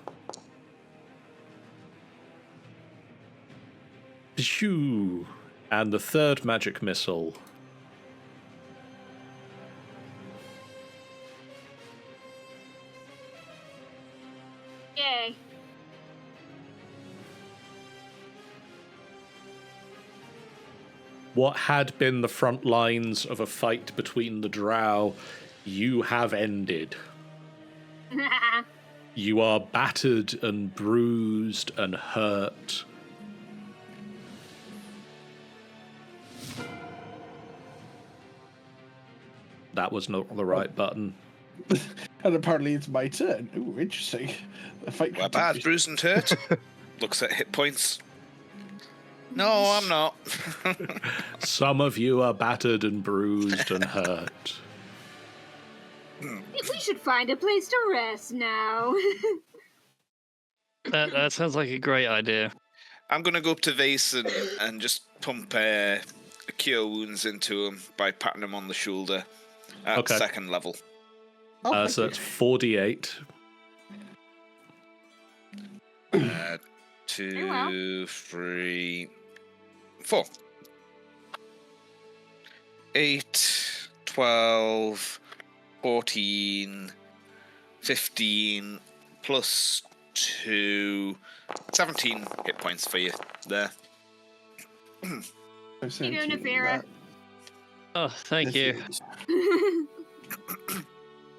Phew. And the third magic missile. Yay. What had been the front lines of a fight between the drow, you have ended. You are battered and bruised and hurt. That was not the right button. And apparently it's my turn. Ooh, interesting. The fight We're bad, continues. bruised and hurt. Looks at hit points. No, I'm not. Some of you are battered and bruised and hurt. We should find a place to rest now. That sounds like a great idea. I'm going to go up to Vase and just pump cure wounds into him by patting him on the shoulder at Okay. second level. Oh, So that's 4d8. 2, 3, 4. 8, 12, 14, 15, plus 2, 17 hit points for you there. You doing, Nefira? Oh, thank you.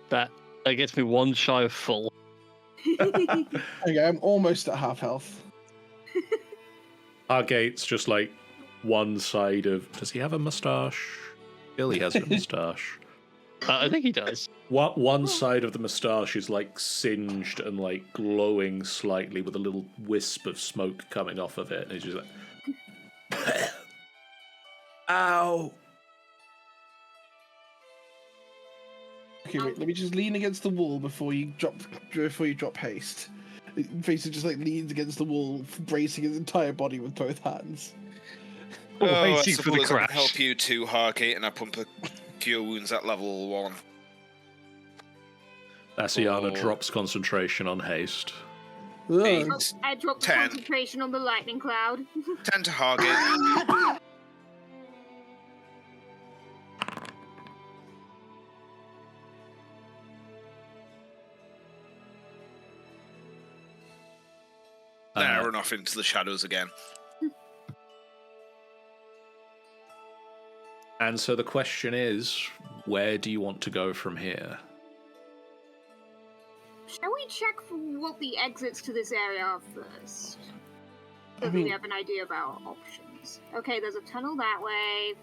That gets me one shy of full. Okay, I'm almost at half health. Argate's just like one side of. Does he have a moustache? Billy has a moustache. I think he does. One side of the moustache is like singed and like glowing slightly with a little wisp of smoke coming off of it. And he's just like, ow. Okay, wait. Let me just lean against the wall before you drop haste. Basically, just like leans against the wall, bracing his entire body with both hands. Oh, I Waiting for the suppose I can crash. help you too, Hargate, and I pump a cure wounds at level 1. Asiana drops concentration on haste. Eight. I dropped the 10. concentration on the lightning cloud. 10 to Hargate. Then I run off into the shadows again. And so the question is, where do you want to go from here? Shall we check for what the exits to this area are first? So that mean- we have an idea of our options. Okay, there's a tunnel that way,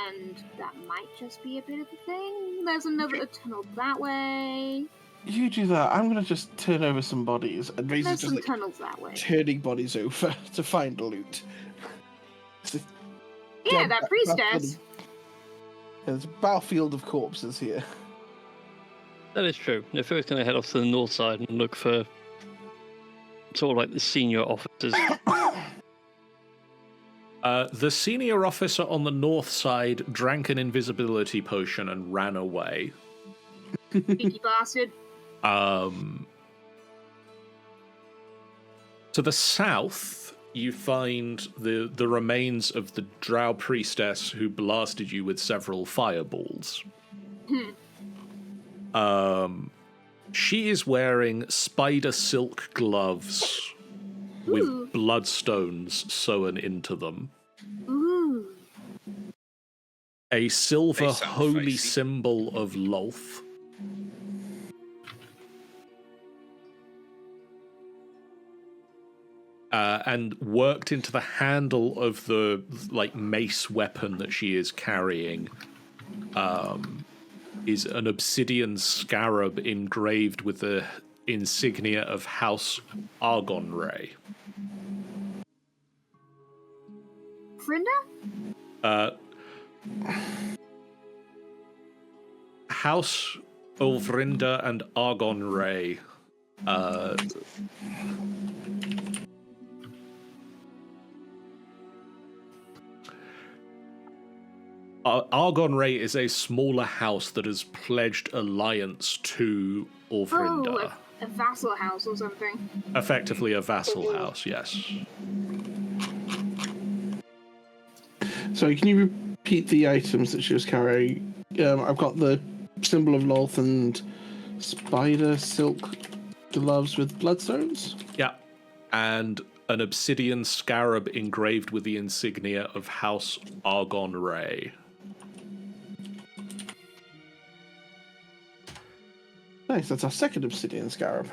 and that might just be a bit of a thing. There's another tunnel that way. You do that. I'm gonna just turn over some bodies, and Razor's There's just some like tunnels that way. turning bodies over to find loot. Yeah, that that's priestess. There's a battlefield of corpses here. That is true. Nefira's going to head off to the north side and look for sort of like the senior officers. The senior officer on the north side drank an invisibility potion and ran away. Cheeky bastard. To the south, you find the remains of the drow priestess who blasted you with several fireballs. She is wearing spider silk gloves with Ooh. bloodstones sewn into them. Ooh. A silver They sound holy feisty. symbol of Lolth. And worked into the handle of the like mace weapon that she is carrying is an obsidian scarab engraved with the insignia of House Argonray. Frinda? House Auvryndar and Argonray. Argonray is a smaller house that has pledged alliance to Auvryndar. A vassal house or something. Effectively a vassal house, yes. Sorry, can you repeat the items that she was carrying? I've got the symbol of Lolth and spider silk gloves with bloodstones. Yeah. And an obsidian scarab engraved with the insignia of House Argonray. Nice, that's our second obsidian scarab.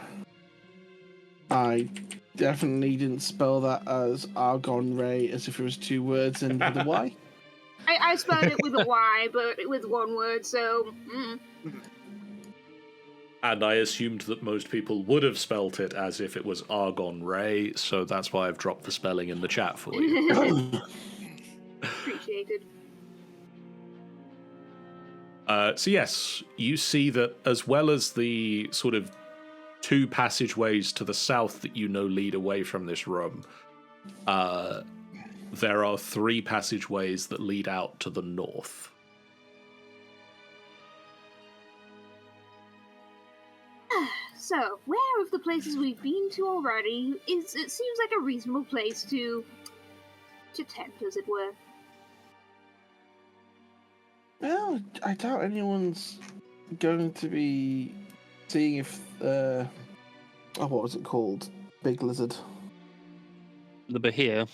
I definitely didn't spell that as Argon Ray as if it was two words and with a Y. I spelled it with a Y, but with one word, so... And I assumed that most people would have spelt it as if it was Argon Ray, so that's why I've dropped the spelling in the chat for you. Appreciated. So yes, you see that as well as the sort of two passageways to the south that you know lead away from this room, there are three passageways that lead out to the north. So, where of the places we've been to already it seems like a reasonable place to tempt, as it were. Well, I doubt anyone's going to be seeing if Oh, what was it called? Big lizard. The behir.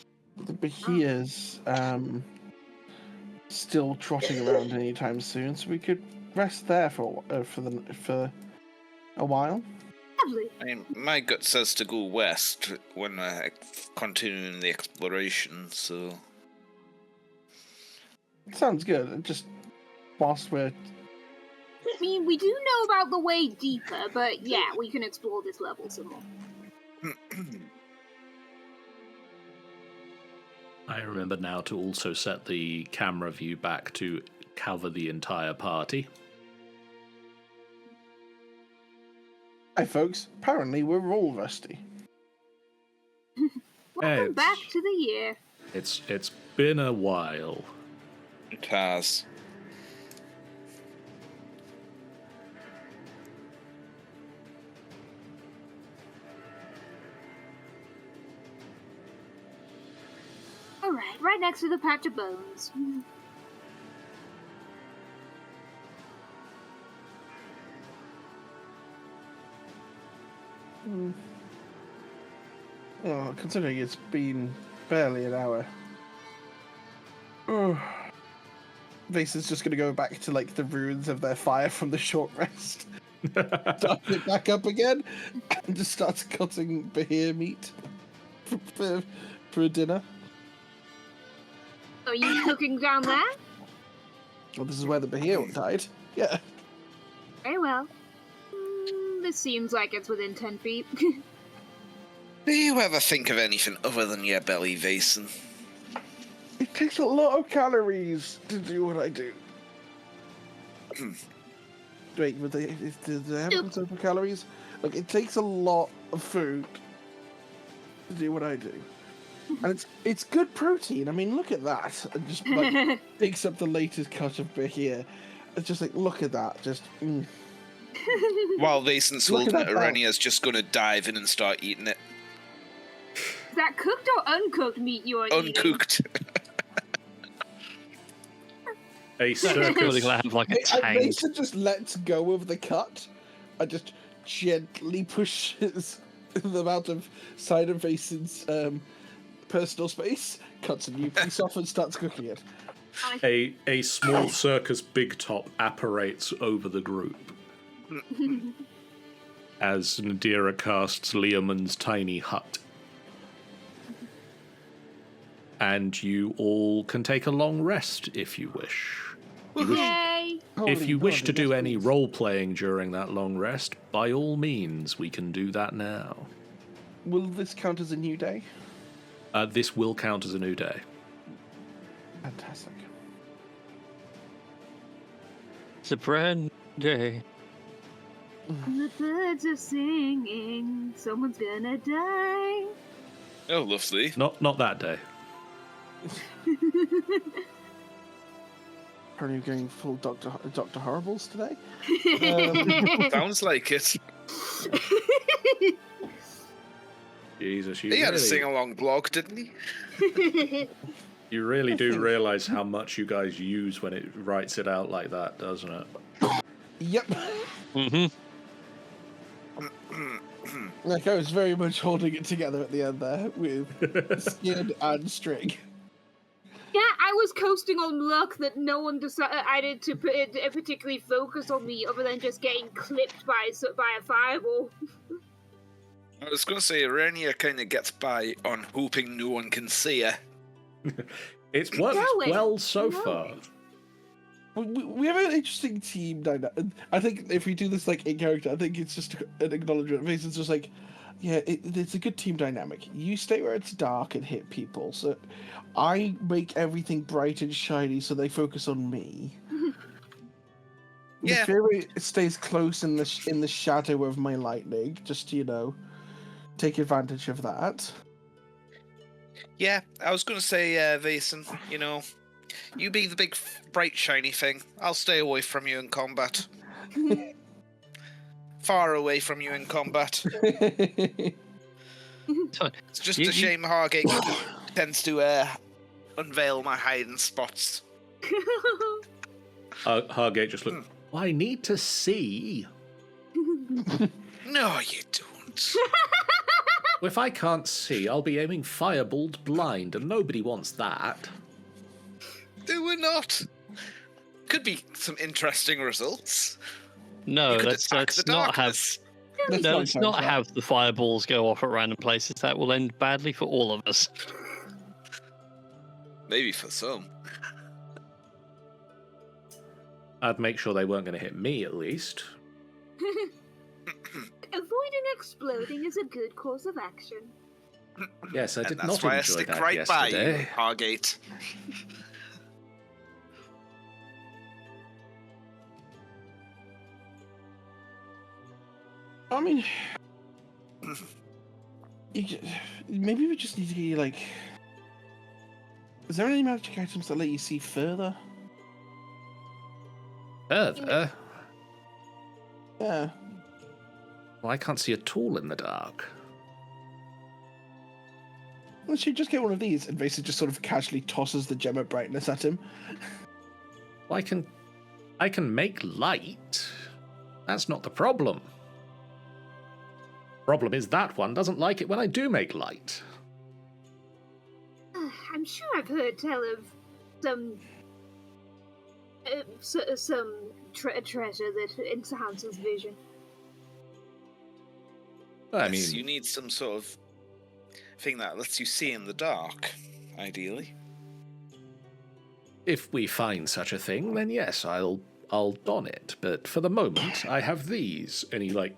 The behir's still trotting around anytime soon, so we could rest there for a while. Lovely. I mean, my gut says to go west when continuing the exploration, so... Sounds good. Just whilst we're... I mean, we do know about the way deeper, but yeah, we can explore this level some more. I remember now to also set the camera view back to cover the entire party. Hi, folks. Apparently, we're all rusty. Welcome It's- back to the year. It's been a while. It has. Alright, right next to the patch of bones. Well, considering it's been barely an hour. Oh. Vason's just gonna go back to like the ruins of their fire from the short rest. Start it back up again and just starts cutting behir meat for dinner. Are you cooking down there? Well, this is where the behir died. Yeah. Very well. This seems like it's within 10 feet. Do you ever think of anything other than your belly, Vason? It takes a lot of calories to do what I do. Wait, do they have concept of calories? Look, it takes a lot of food to do what I do. And it's good protein. I mean, look at that. And just like picks up the latest cut of behir. It's just like, look at that. Just While Vason's Look at holding it, that Arenia's just going to dive in and start eating it. Is that cooked or uncooked meat you are eating? Uncooked. A circus. Really gonna have like a tank. Mason just lets go of the cut and just gently pushes them out of side of Vason's personal space, cuts a new piece off and starts cooking it. A small circus big top apparates over the group as Nadira casts Leoman's tiny hut. And you all can take a long rest if you wish. Yay! If you wish to do yes, any please. role playing during that long rest, by all means, we can do that now. Will this count as a new day? This will count as a new day. Fantastic. It's a brand day. The birds are singing, someone's gonna die. Oh, lovely. Not that day. Are you going full Dr. Horribles today? Sounds like it. Jesus, He had a sing-along blog, didn't he? you really do realise how much you guys use when it writes it out like that, doesn't it? Yep. Mm-hmm. Like I was very much holding it together at the end there with skin and string. Yeah, I was coasting on luck that no one decided to particularly focus on me other than just getting clipped by a fireball. I was going to say, Arenia kind of gets by on hoping no one can see her. It's worked Going. well so Going. far. We have an interesting team dynamic. I think if we do this like in character, I think it's just an acknowledgement. Mason's just like, yeah, it's a good team dynamic. You stay where it's dark and hit people, so I make everything bright and shiny, so they focus on me. Yeah. The Fury stays close in the shadow of my lightning, just to, take advantage of that. Yeah, I was going to say, Vason, you be the big, bright, shiny thing. I'll stay away from you in combat. Far away from you in combat. It's just a shame Hargate tends to unveil my hiding spots. Hargate just looked. I need to see. No, you don't. point. Well, if I can't see, I'll be aiming fireballed blind, and nobody wants that. Do we not? Could be some interesting results. No, You could let's attack the not have. darkness. No, let's not have the fireballs go off at random places. That will end badly for all of us. Maybe for some. I'd make sure they weren't going to hit me, at least. Avoiding exploding is a good course of action. Yes, I And did that's not why I enjoy stick that right by you, yesterday. Hargate. I mean, maybe we just need to get, like... Is there any magic items that let you see further? Further? Yeah. Well, I can't see at all in the dark. Let's just get one of these, and basically just sort of casually tosses the gem of brightness at him. Well, I can make light. That's not the problem. Problem is that one doesn't like it when I do make light. I'm sure I've heard tell of some treasure that enhances vision. I Yes, mean, you need some sort of thing that lets you see in the dark, ideally. if we find such a thing, then yes, I'll don it. But for the moment, I have these. And he, like,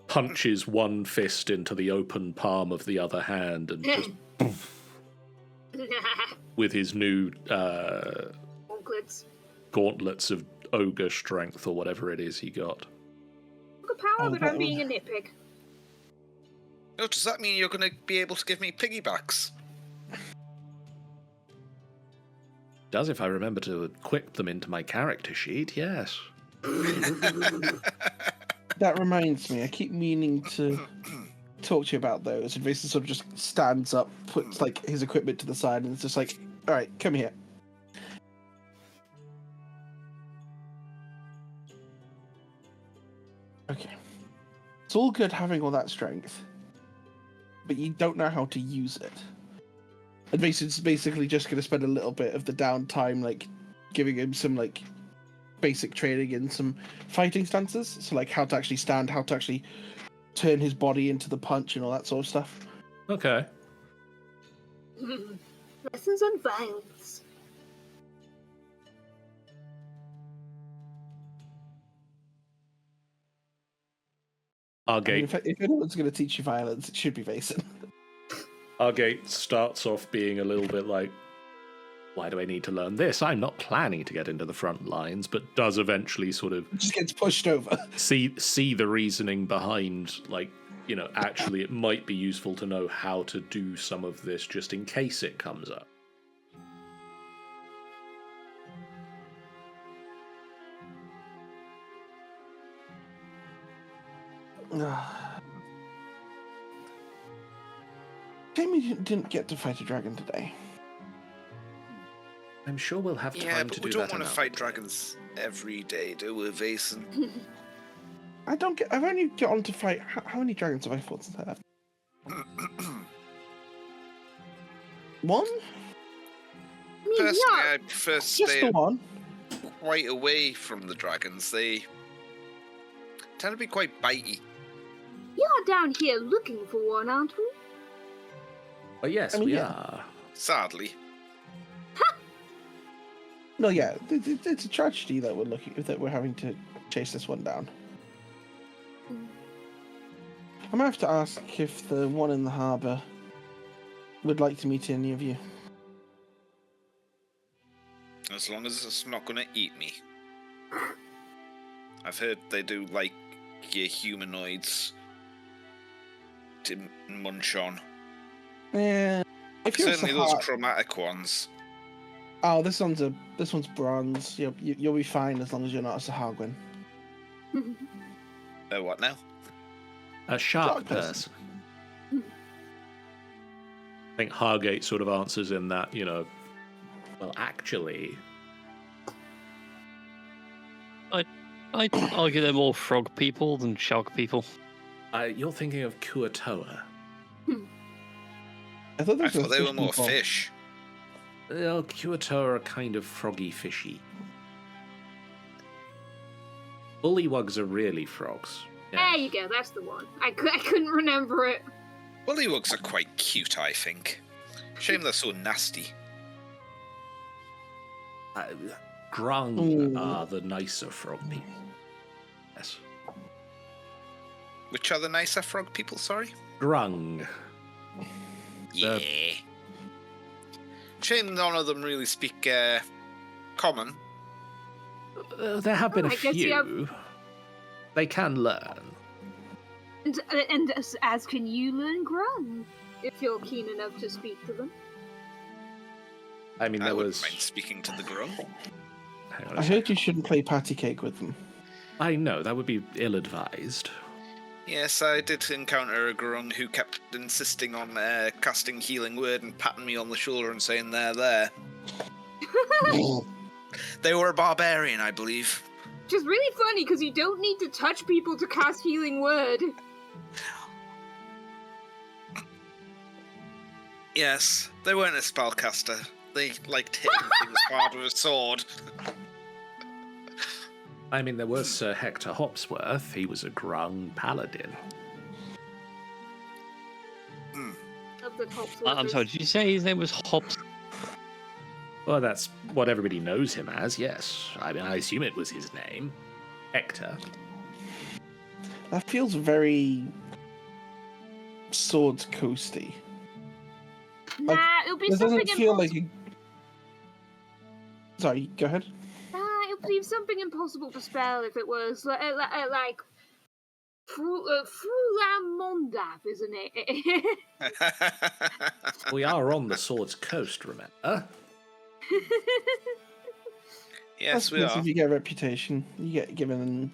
punches one fist into the open palm of the other hand and just with his new gauntlets of ogre strength or whatever it is he got. Look at power, but I'm being a nitpick. Oh, does that mean you're going to be able to give me piggybacks? Does if I remember to equip them into my character sheet, yes. That reminds me, I keep meaning to talk to you about those. And Vason sort of just stands up, puts like his equipment to the side, and it's just like, all right, come here. Okay. It's all good having all that strength, but you don't know how to use it. And Vason's basically just going to spend a little bit of the downtime, like, giving him some, like, basic training in some fighting stances. So, like, how to actually stand, how to actually turn his body into the punch and all that sort of stuff. Okay. Lessons on violence. Our I mean, gate if anyone's going to teach you violence, it should be Vason. Argate starts off being a little bit like, why do I need to learn this? I'm not planning to get into the front lines, but does eventually sort of Just gets pushed over. see the reasoning behind, like, you know, actually it might be useful to know how to do some of this just in case it comes up. Shame we didn't get to fight a dragon today. I'm sure we'll have Yeah, time but to we do don't that want to another fight day. dragons every day, do we, Vason? I've only got on to fight. How many dragons have I fought since I left? One? I mean, Personally, yeah, I prefer to Just stay the one. quite away from the dragons. They tend to be quite bitey. you're down here looking for one, aren't we? But yes, I mean, we yeah. are. Sadly. No, yeah, it's a tragedy that we're having to chase this one down. I might have to ask if the one in the harbour would like to meet any of you. As long as it's not going to eat me. I've heard they do like your humanoids to munch on. Yeah, if you're a Certainly those Sahara- chromatic ones. Oh, this one's bronze. You'll be fine as long as you're not a Sahagwin. What now? A shark Shark person. person. I think Hargate sort of answers in that, you know, well, actually, I'd argue they're more frog people than shark people. You're thinking of Kuatoa. I thought I thought they were more fish. Well, Kuatoa are kind of froggy fishy. Bullywugs are really frogs. Yeah. There you go, that's the one. I couldn't remember it. Bullywugs are quite cute, I think. Shame they're so nasty. Grung are the nicer frog people. Yes. Which are the nicer frog people, sorry? Grung. Yeah. Shame none of them really speak common. There have been a I guess few. you have- They can learn. And as can you learn Grung, if you're keen enough to speak to them. I mean, I there wouldn't was. mind speaking to the Grung. Hang on a I sec. heard you shouldn't play patty cake with them. I know, that would be ill-advised. Yes, I did encounter a Grung who kept insisting on casting Healing Word and patting me on the shoulder and saying, there. They were a barbarian, I believe. Which is really funny because you don't need to touch people to cast Healing Word. Yes, they weren't a spellcaster. They liked hitting things hard with a sword. I mean, there was Sir Hector Hopsworth. He was a Grung paladin. Of the top I'm sorry, did you say his name was Hobbs? Well, that's what everybody knows him as, yes. I mean, I assume it was his name. Hector. That feels very Swords Coasty. Nah, it'll be It something doesn't feel impossible. like Sorry, go ahead. It'll be something impossible to spell if it was like Frulamondap, isn't it? We are on the Swords Coast, remember? Yes, we That's are. if you get a reputation, you get given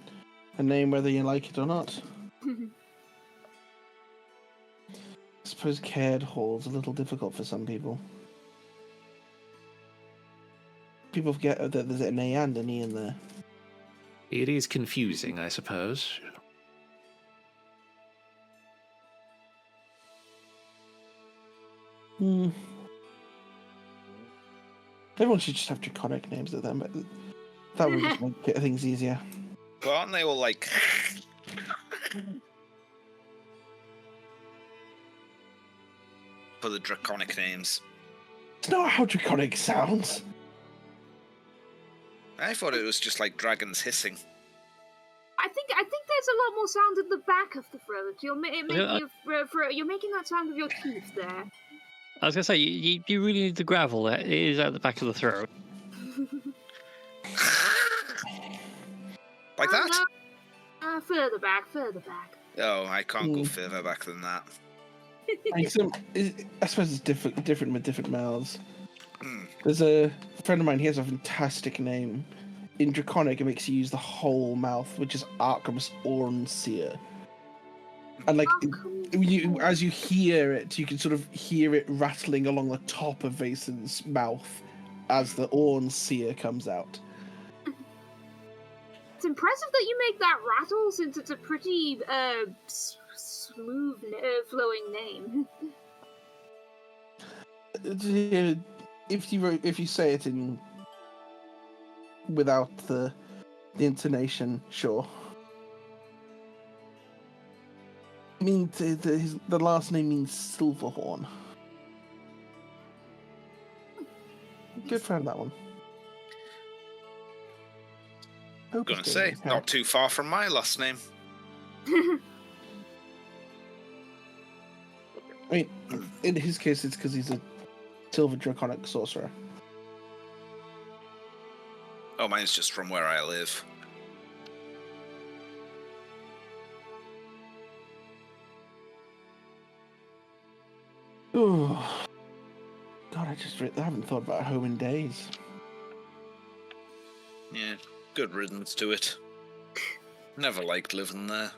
a name whether you like it or not. I suppose Caird Hall's a little difficult for some people. People forget that there's an A and an E in there. It is confusing, I suppose. Everyone should just have draconic names of them, but that would just make things easier. But aren't they all like... for the draconic names? It's not how draconic sounds. I thought it was just like dragons hissing. I think there's a lot more sound at the back of the throat. You're making that sound with your teeth there. I was going to say, you really need the gravel. It is at the back of the throat. Like that? No. Further back. Oh, I can't go further back than that. I suppose it's different with different mouths. There's a friend of mine, he has a fantastic name. In Draconic, it makes you use the whole mouth, which is Arkham's Ornseer. And like, as you hear it, you can sort of hear it rattling along the top of Vason's mouth as the Ornseer comes out. It's impressive that you make that rattle, since it's a pretty smooth, flowing name. If you say it in without the intonation, sure. I mean, the last name means Silverhorn. Good friend, that one. I'm gonna say, not too far from my last name. I mean, in his case, it's because he's a silver draconic sorcerer. Oh, mine's just from where I live. Oh, God, I haven't thought about home in days. Yeah, good riddance to it. Never liked living there.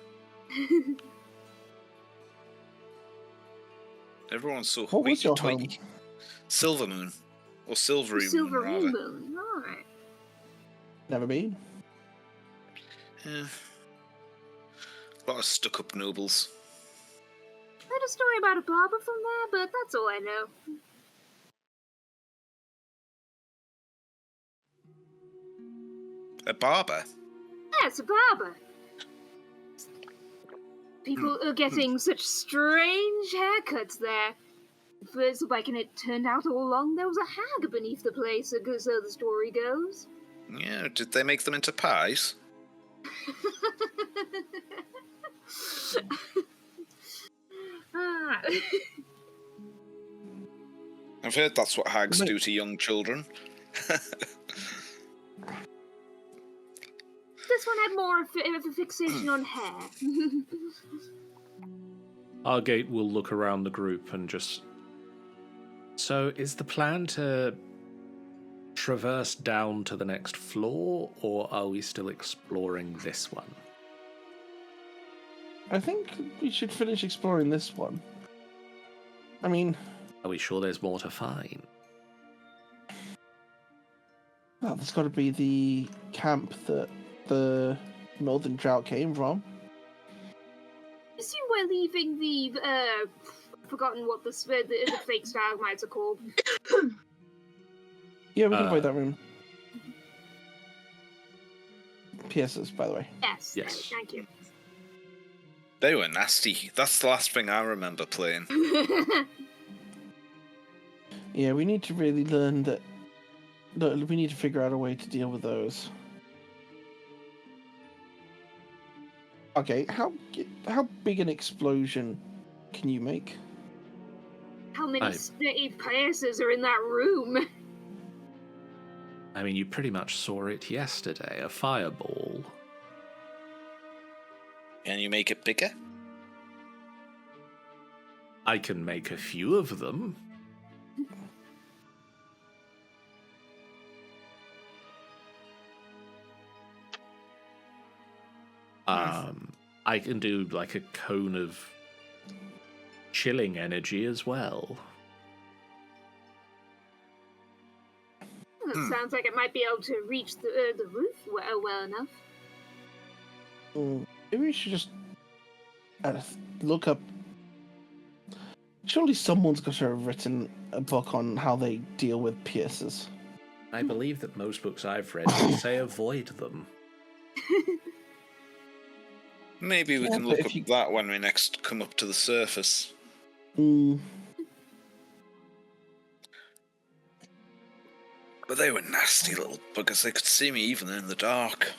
Everyone's so What was your home? hoity-toity. Silvermoon. Or Silvery Moon, Silver rather. Moon. Alright. Never been. Yeah. lot of stuck-up nobles. Heard a story about a barber from there, but that's all I know. A barber? Yes, a barber. People are getting such strange haircuts there. First, like, and it turned out all along there was a hag beneath the place, so the story goes. Yeah, did they make them into pies? Ah. I've heard that's what hags do to young children. This one had more of a fixation on hair. Argate will look around the group and just... So, is the plan to traverse down to the next floor, or are we still exploring this one? I think we should finish exploring this one. I mean... Are we sure there's more to find? Well, there's got to be the camp that the northern drought came from. Assume we're leaving the, forgotten what the fake stalagmites are called. Yeah, we can avoid that room. PSs, by the way. Yes. Thank you. They were nasty. That's the last thing I remember playing. Yeah, we need to really learn that... We need to figure out a way to deal with those. Okay, how big an explosion can you make? How many places are in that room? I mean, you pretty much saw it yesterday, a fireball. Can you make it bigger? I can make a few of them. I can do like a cone of chilling energy as well. That sounds like it might be able to reach the roof well enough. Maybe we should just look up... Surely someone's got to have written a book on how they deal with piercers. I believe that most books I've read say avoid them. Maybe we can look up that when we next come up to the surface. Mm. But they were nasty little buggers. They could see me even in the dark.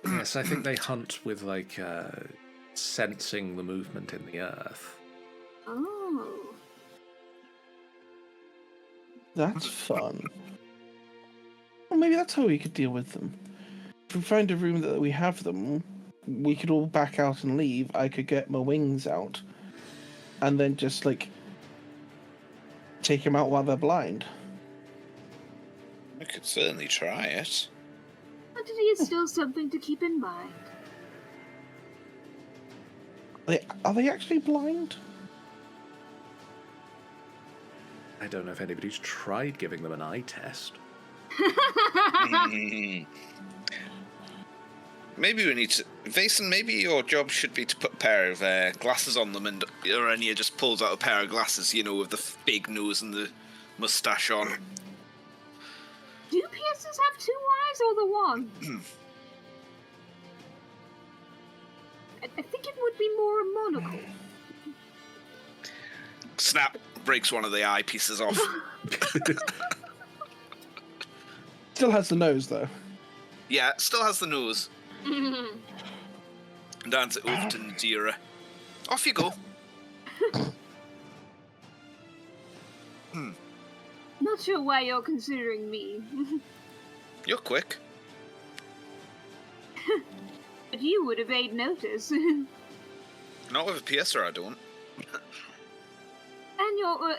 Yes, I think they hunt with, like, sensing the movement in the earth. Oh. That's fun. Well, maybe that's how we could deal with them. If we find a room that we have them, we could all back out and leave. I could get my wings out. And then just, like, take them out while they're blind. I could certainly try it. But it is still something to keep in mind. Are they actually blind? I don't know if anybody's tried giving them an eye test. Maybe we need to... Vason, maybe your job should be to put a pair of glasses on them, and Orenia just pulls out a pair of glasses, you know, with the big nose and the moustache on. Do piercers have two eyes or the one? I think it would be more a monocle. Snap! Breaks one of the eyepieces off. Still has the nose, though. Yeah, still has the nose. And hands it over to Nadira. Off you go. Not sure why you're considering me. You're quick. But you would evade notice. Not with a piercer, I don't. And you're...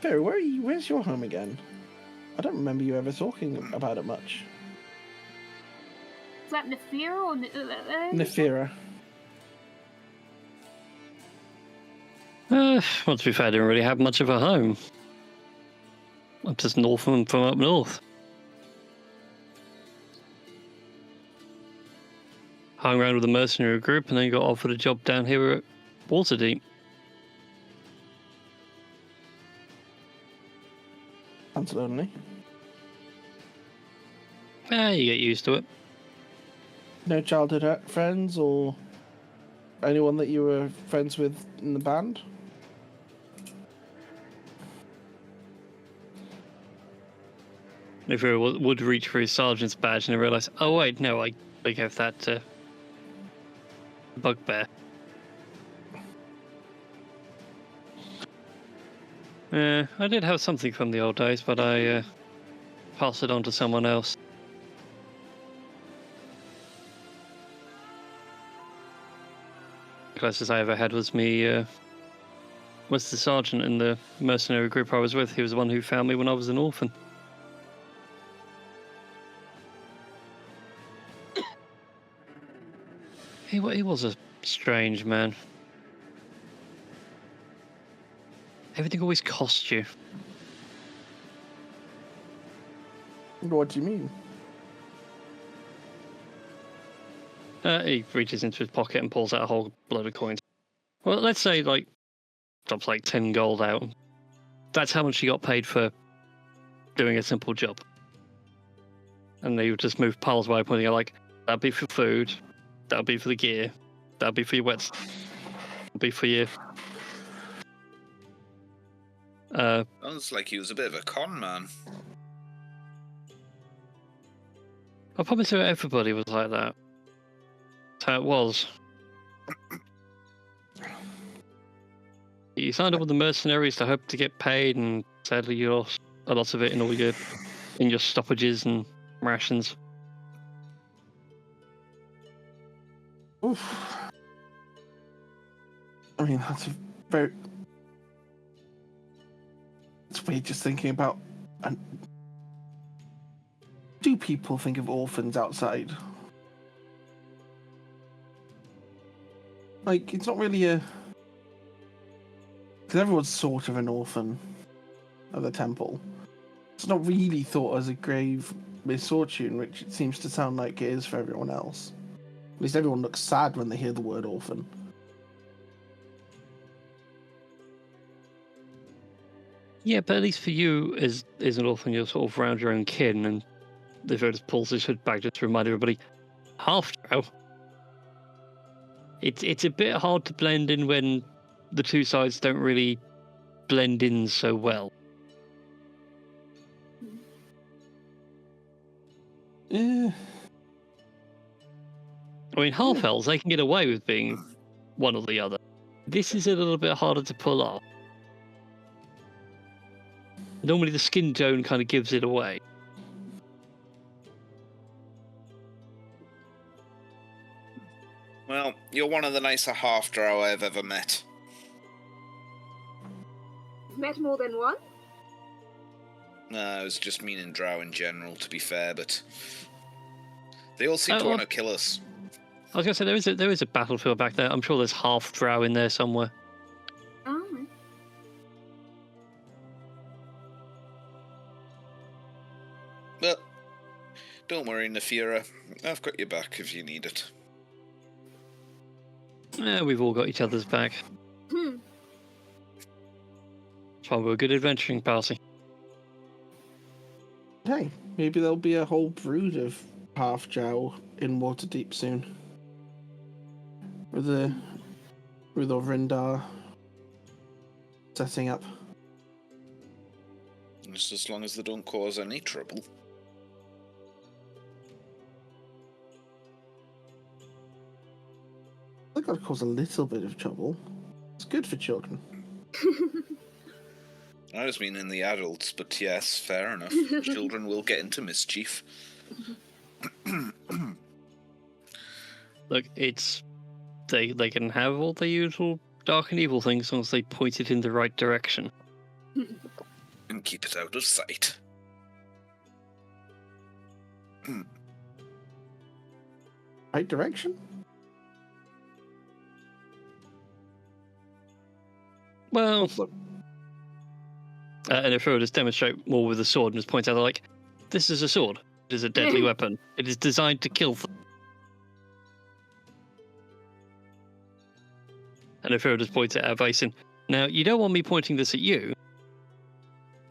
Barry, where's your home again? I don't remember you ever talking about it much. Is that Nefira or... Nefira. Well, to be fair, I didn't really have much of a home. I'm just north from up north. hung around with the mercenary group and then got offered a job down here at Waterdeep. Sounds lonely. You get used to it. No childhood friends or anyone that you were friends with in the band? If he would reach for his sergeant's badge and realise, oh wait, no, I gave that to Bugbear. I did have something from the old days, but I passed it on to someone else. The closest I ever had was the sergeant in the mercenary group I was with. He was the one who found me when I was an orphan. He was a strange man. Everything always cost you. What do you mean? He reaches into his pocket and pulls out a whole load of coins. Well, let's say, drops 10 gold out. That's how much he got paid for doing a simple job. And they would just move piles by pointing out, that'd be for food, that'd be for the gear, that'd be for your wet, that'd be for your... Sounds like he was a bit of a con man. I promise you everybody was like that. That's how it was. You signed up with the mercenaries to hope to get paid, and sadly you lost a lot of it in your stoppages and rations. Oof. I mean, that's a very... It's weird just thinking about... Do people think of orphans outside? It's not really a... Because everyone's sort of an orphan of the temple. It's not really thought as a grave misfortune, which it seems to sound like it is for everyone else. At least everyone looks sad when they hear the word orphan. Yeah, but at least for you, as an orphan, you're sort of around your own kin, and the Virtus pulls his hood back just to remind everybody, half-drow. It's a bit hard to blend in when the two sides don't really blend in so well. Yeah. I mean, half-elves, they can get away with being one or the other. This is a little bit harder to pull off. Normally the skin tone kind of gives it away. Well, you're one of the nicer half-drow I've ever met. Met more than one? No, I was just meaning drow in general, to be fair, but they all seem to want to kill us. I was going to say, there is a battlefield back there. I'm sure there's half-drow in there somewhere. Oh. But don't worry, Nefira. I've got your back if you need it. Yeah, we've all got each other's back. That's why we're a good adventuring party. Hey, maybe there'll be a whole brood of half-drow in Waterdeep soon. With Auvryndar setting up. Just as long as they don't cause any trouble. They've got to cause a little bit of trouble. It's good for children. I was meaning the adults, but yes, fair enough. Children will get into mischief. Look, they can have all the usual dark and evil things as long as they point it in the right direction. And keep it out of sight. Right direction? Well, and if I were to demonstrate more with a sword and just point out, this is a sword. It is a deadly weapon. It is designed to kill them. And Ophira just points it at Basin. Now, you don't want me pointing this at you.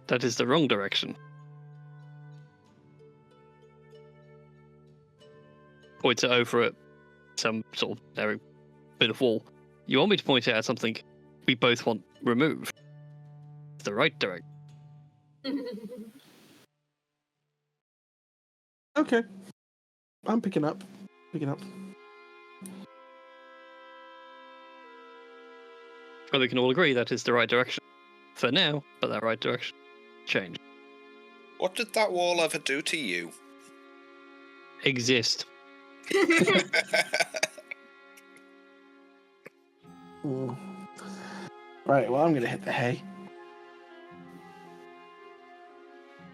That is the wrong direction. Points it over at some sort of narrow bit of wall. You want me to point it at something we both want removed. It's the right direction. Okay. I'm picking up. Well, we can all agree that is the right direction. For now, but that right direction changed. What did that wall ever do to you? Exist. Right, well, I'm going to hit the hay.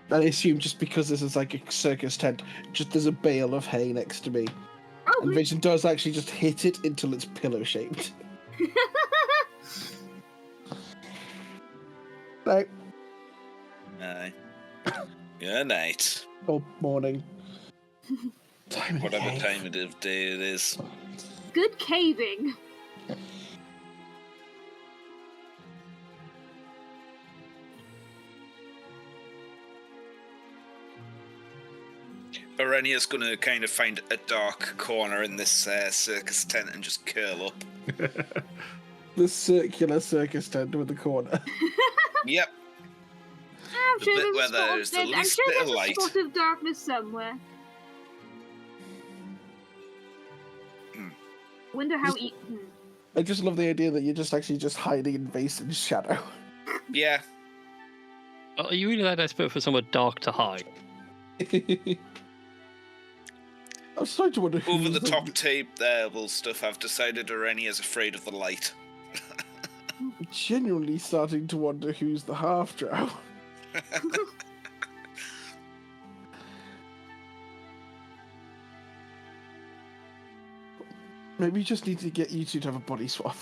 I assume just because this is like a circus tent, just there's a bale of hay next to me. Oh, And Vision does actually just hit it until it's pillow-shaped. Right. Aye. Good night. Oh, morning. Whatever time of day it is. good caving. Arenia's going to kind of find a dark corner in this circus tent and just curl up. The circular circus tent with the corner. Yep. I'm The sure bit there's where a spot there's of, the I'm least sure bit of there's a light. spot of darkness somewhere. Wonder how. I just love the idea that you're just actually just hiding in Basin's shadow. Yeah. Are you really that desperate for somewhere dark to hide? I was starting to wonder who Over the top tape there, well, stuff, I've decided Arenia's afraid of the light. Genuinely starting to wonder who's the half-drow. Maybe you just need to get you two to have a body swap.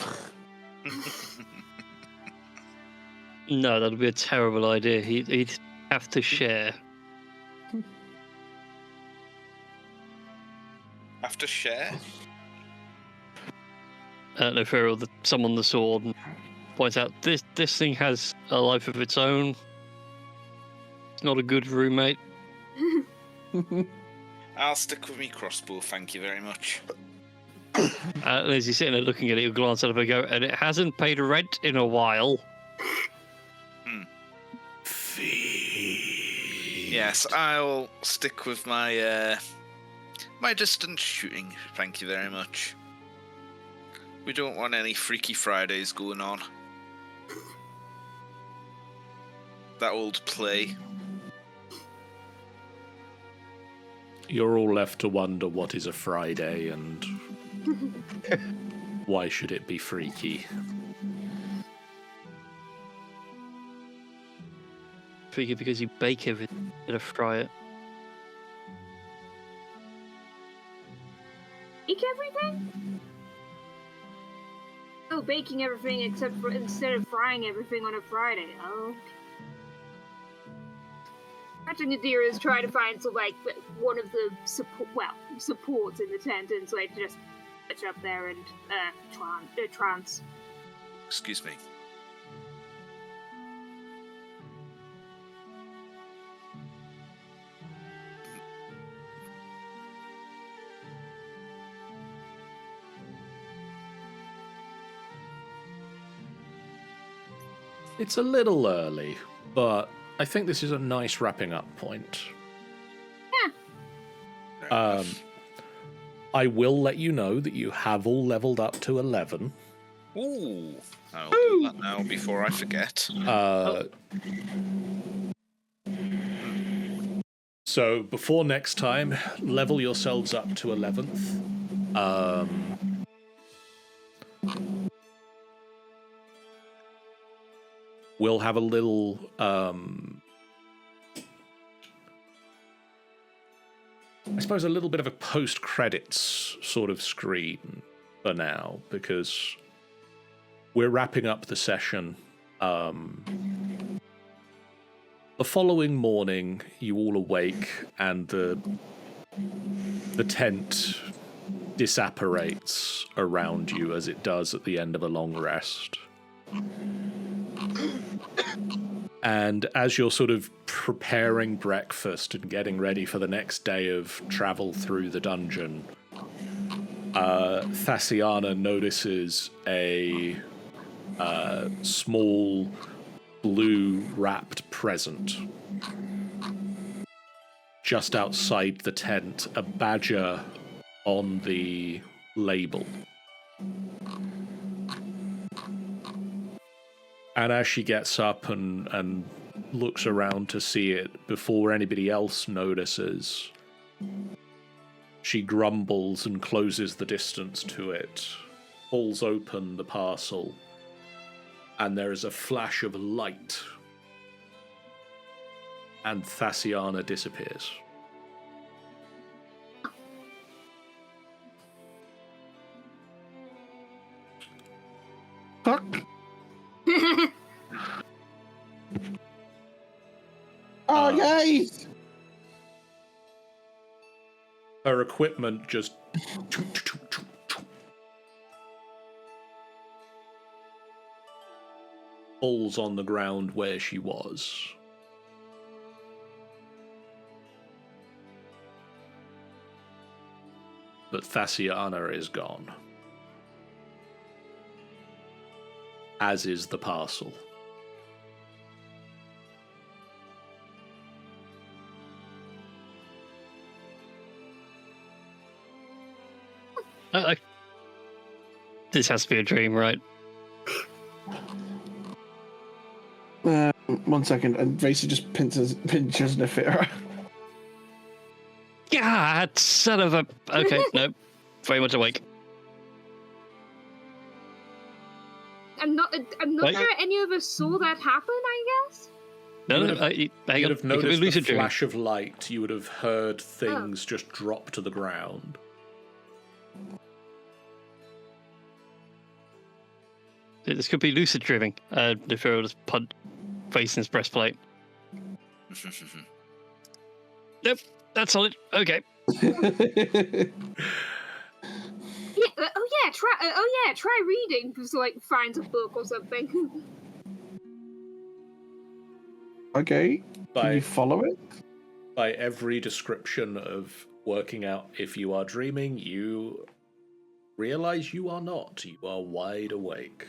No, that'd be a terrible idea. He'd have to share. Have to share? No, Feral, someone the sword and points out this thing has a life of its own. It's not a good roommate. I'll stick with me crossbow, thank you very much. As he's sitting there looking at it, he'll glance at it and go, and it hasn't paid rent in a while. Yes, I'll stick with my my distance shooting, thank you very much. We don't want any Freaky Fridays going on. That old play. You're all left to wonder what is a Friday and why should it be freaky. Figure because you bake everything instead of fry it. Bake everything? Oh, baking everything instead of frying everything on a Friday. Oh. Imagine Nadira is trying to find one of the supports in the tent, and so I just pitch up there and trance. Excuse me. It's a little early, but I think this is a nice wrapping up point. Yeah. I will let you know that you have all leveled up to 11. Ooh. I'll do that now before I forget. So before next time, level yourselves up to 11th. We'll have a little I suppose a little bit of a post-credits sort of screen for now, because we're wrapping up the session. The following morning, you all awake, and the tent disapparates around you as it does at the end of a long rest. And as you're sort of preparing breakfast and getting ready for the next day of travel through the dungeon, Thassiana notices a small blue wrapped present just outside the tent, a badger on the label. And as she gets up and looks around to see it, before anybody else notices, she grumbles and closes the distance to it, pulls open the parcel, and there is a flash of light, and Thassiana disappears. Fuck. Oh, yay! Her equipment just falls on the ground where she was. But Thassiana is gone. As is the parcel. This has to be a dream, right? 1 second, and Racy just pinches Nefira. God, son of a... Okay, no. Very much awake. I'm not Wait. sure any of us saw that happen, I guess? No, You hang on. would have It could be noticed the lucid dreaming. flash of light. You would have heard things just drop to the ground. This could be lucid dreaming. If it was punt face in his breastplate. Nope, that's solid. Okay. Try reading. Just like find a book or something. Okay. Can you follow it? By every description of working out if you are dreaming, you realize you are not. You are wide awake.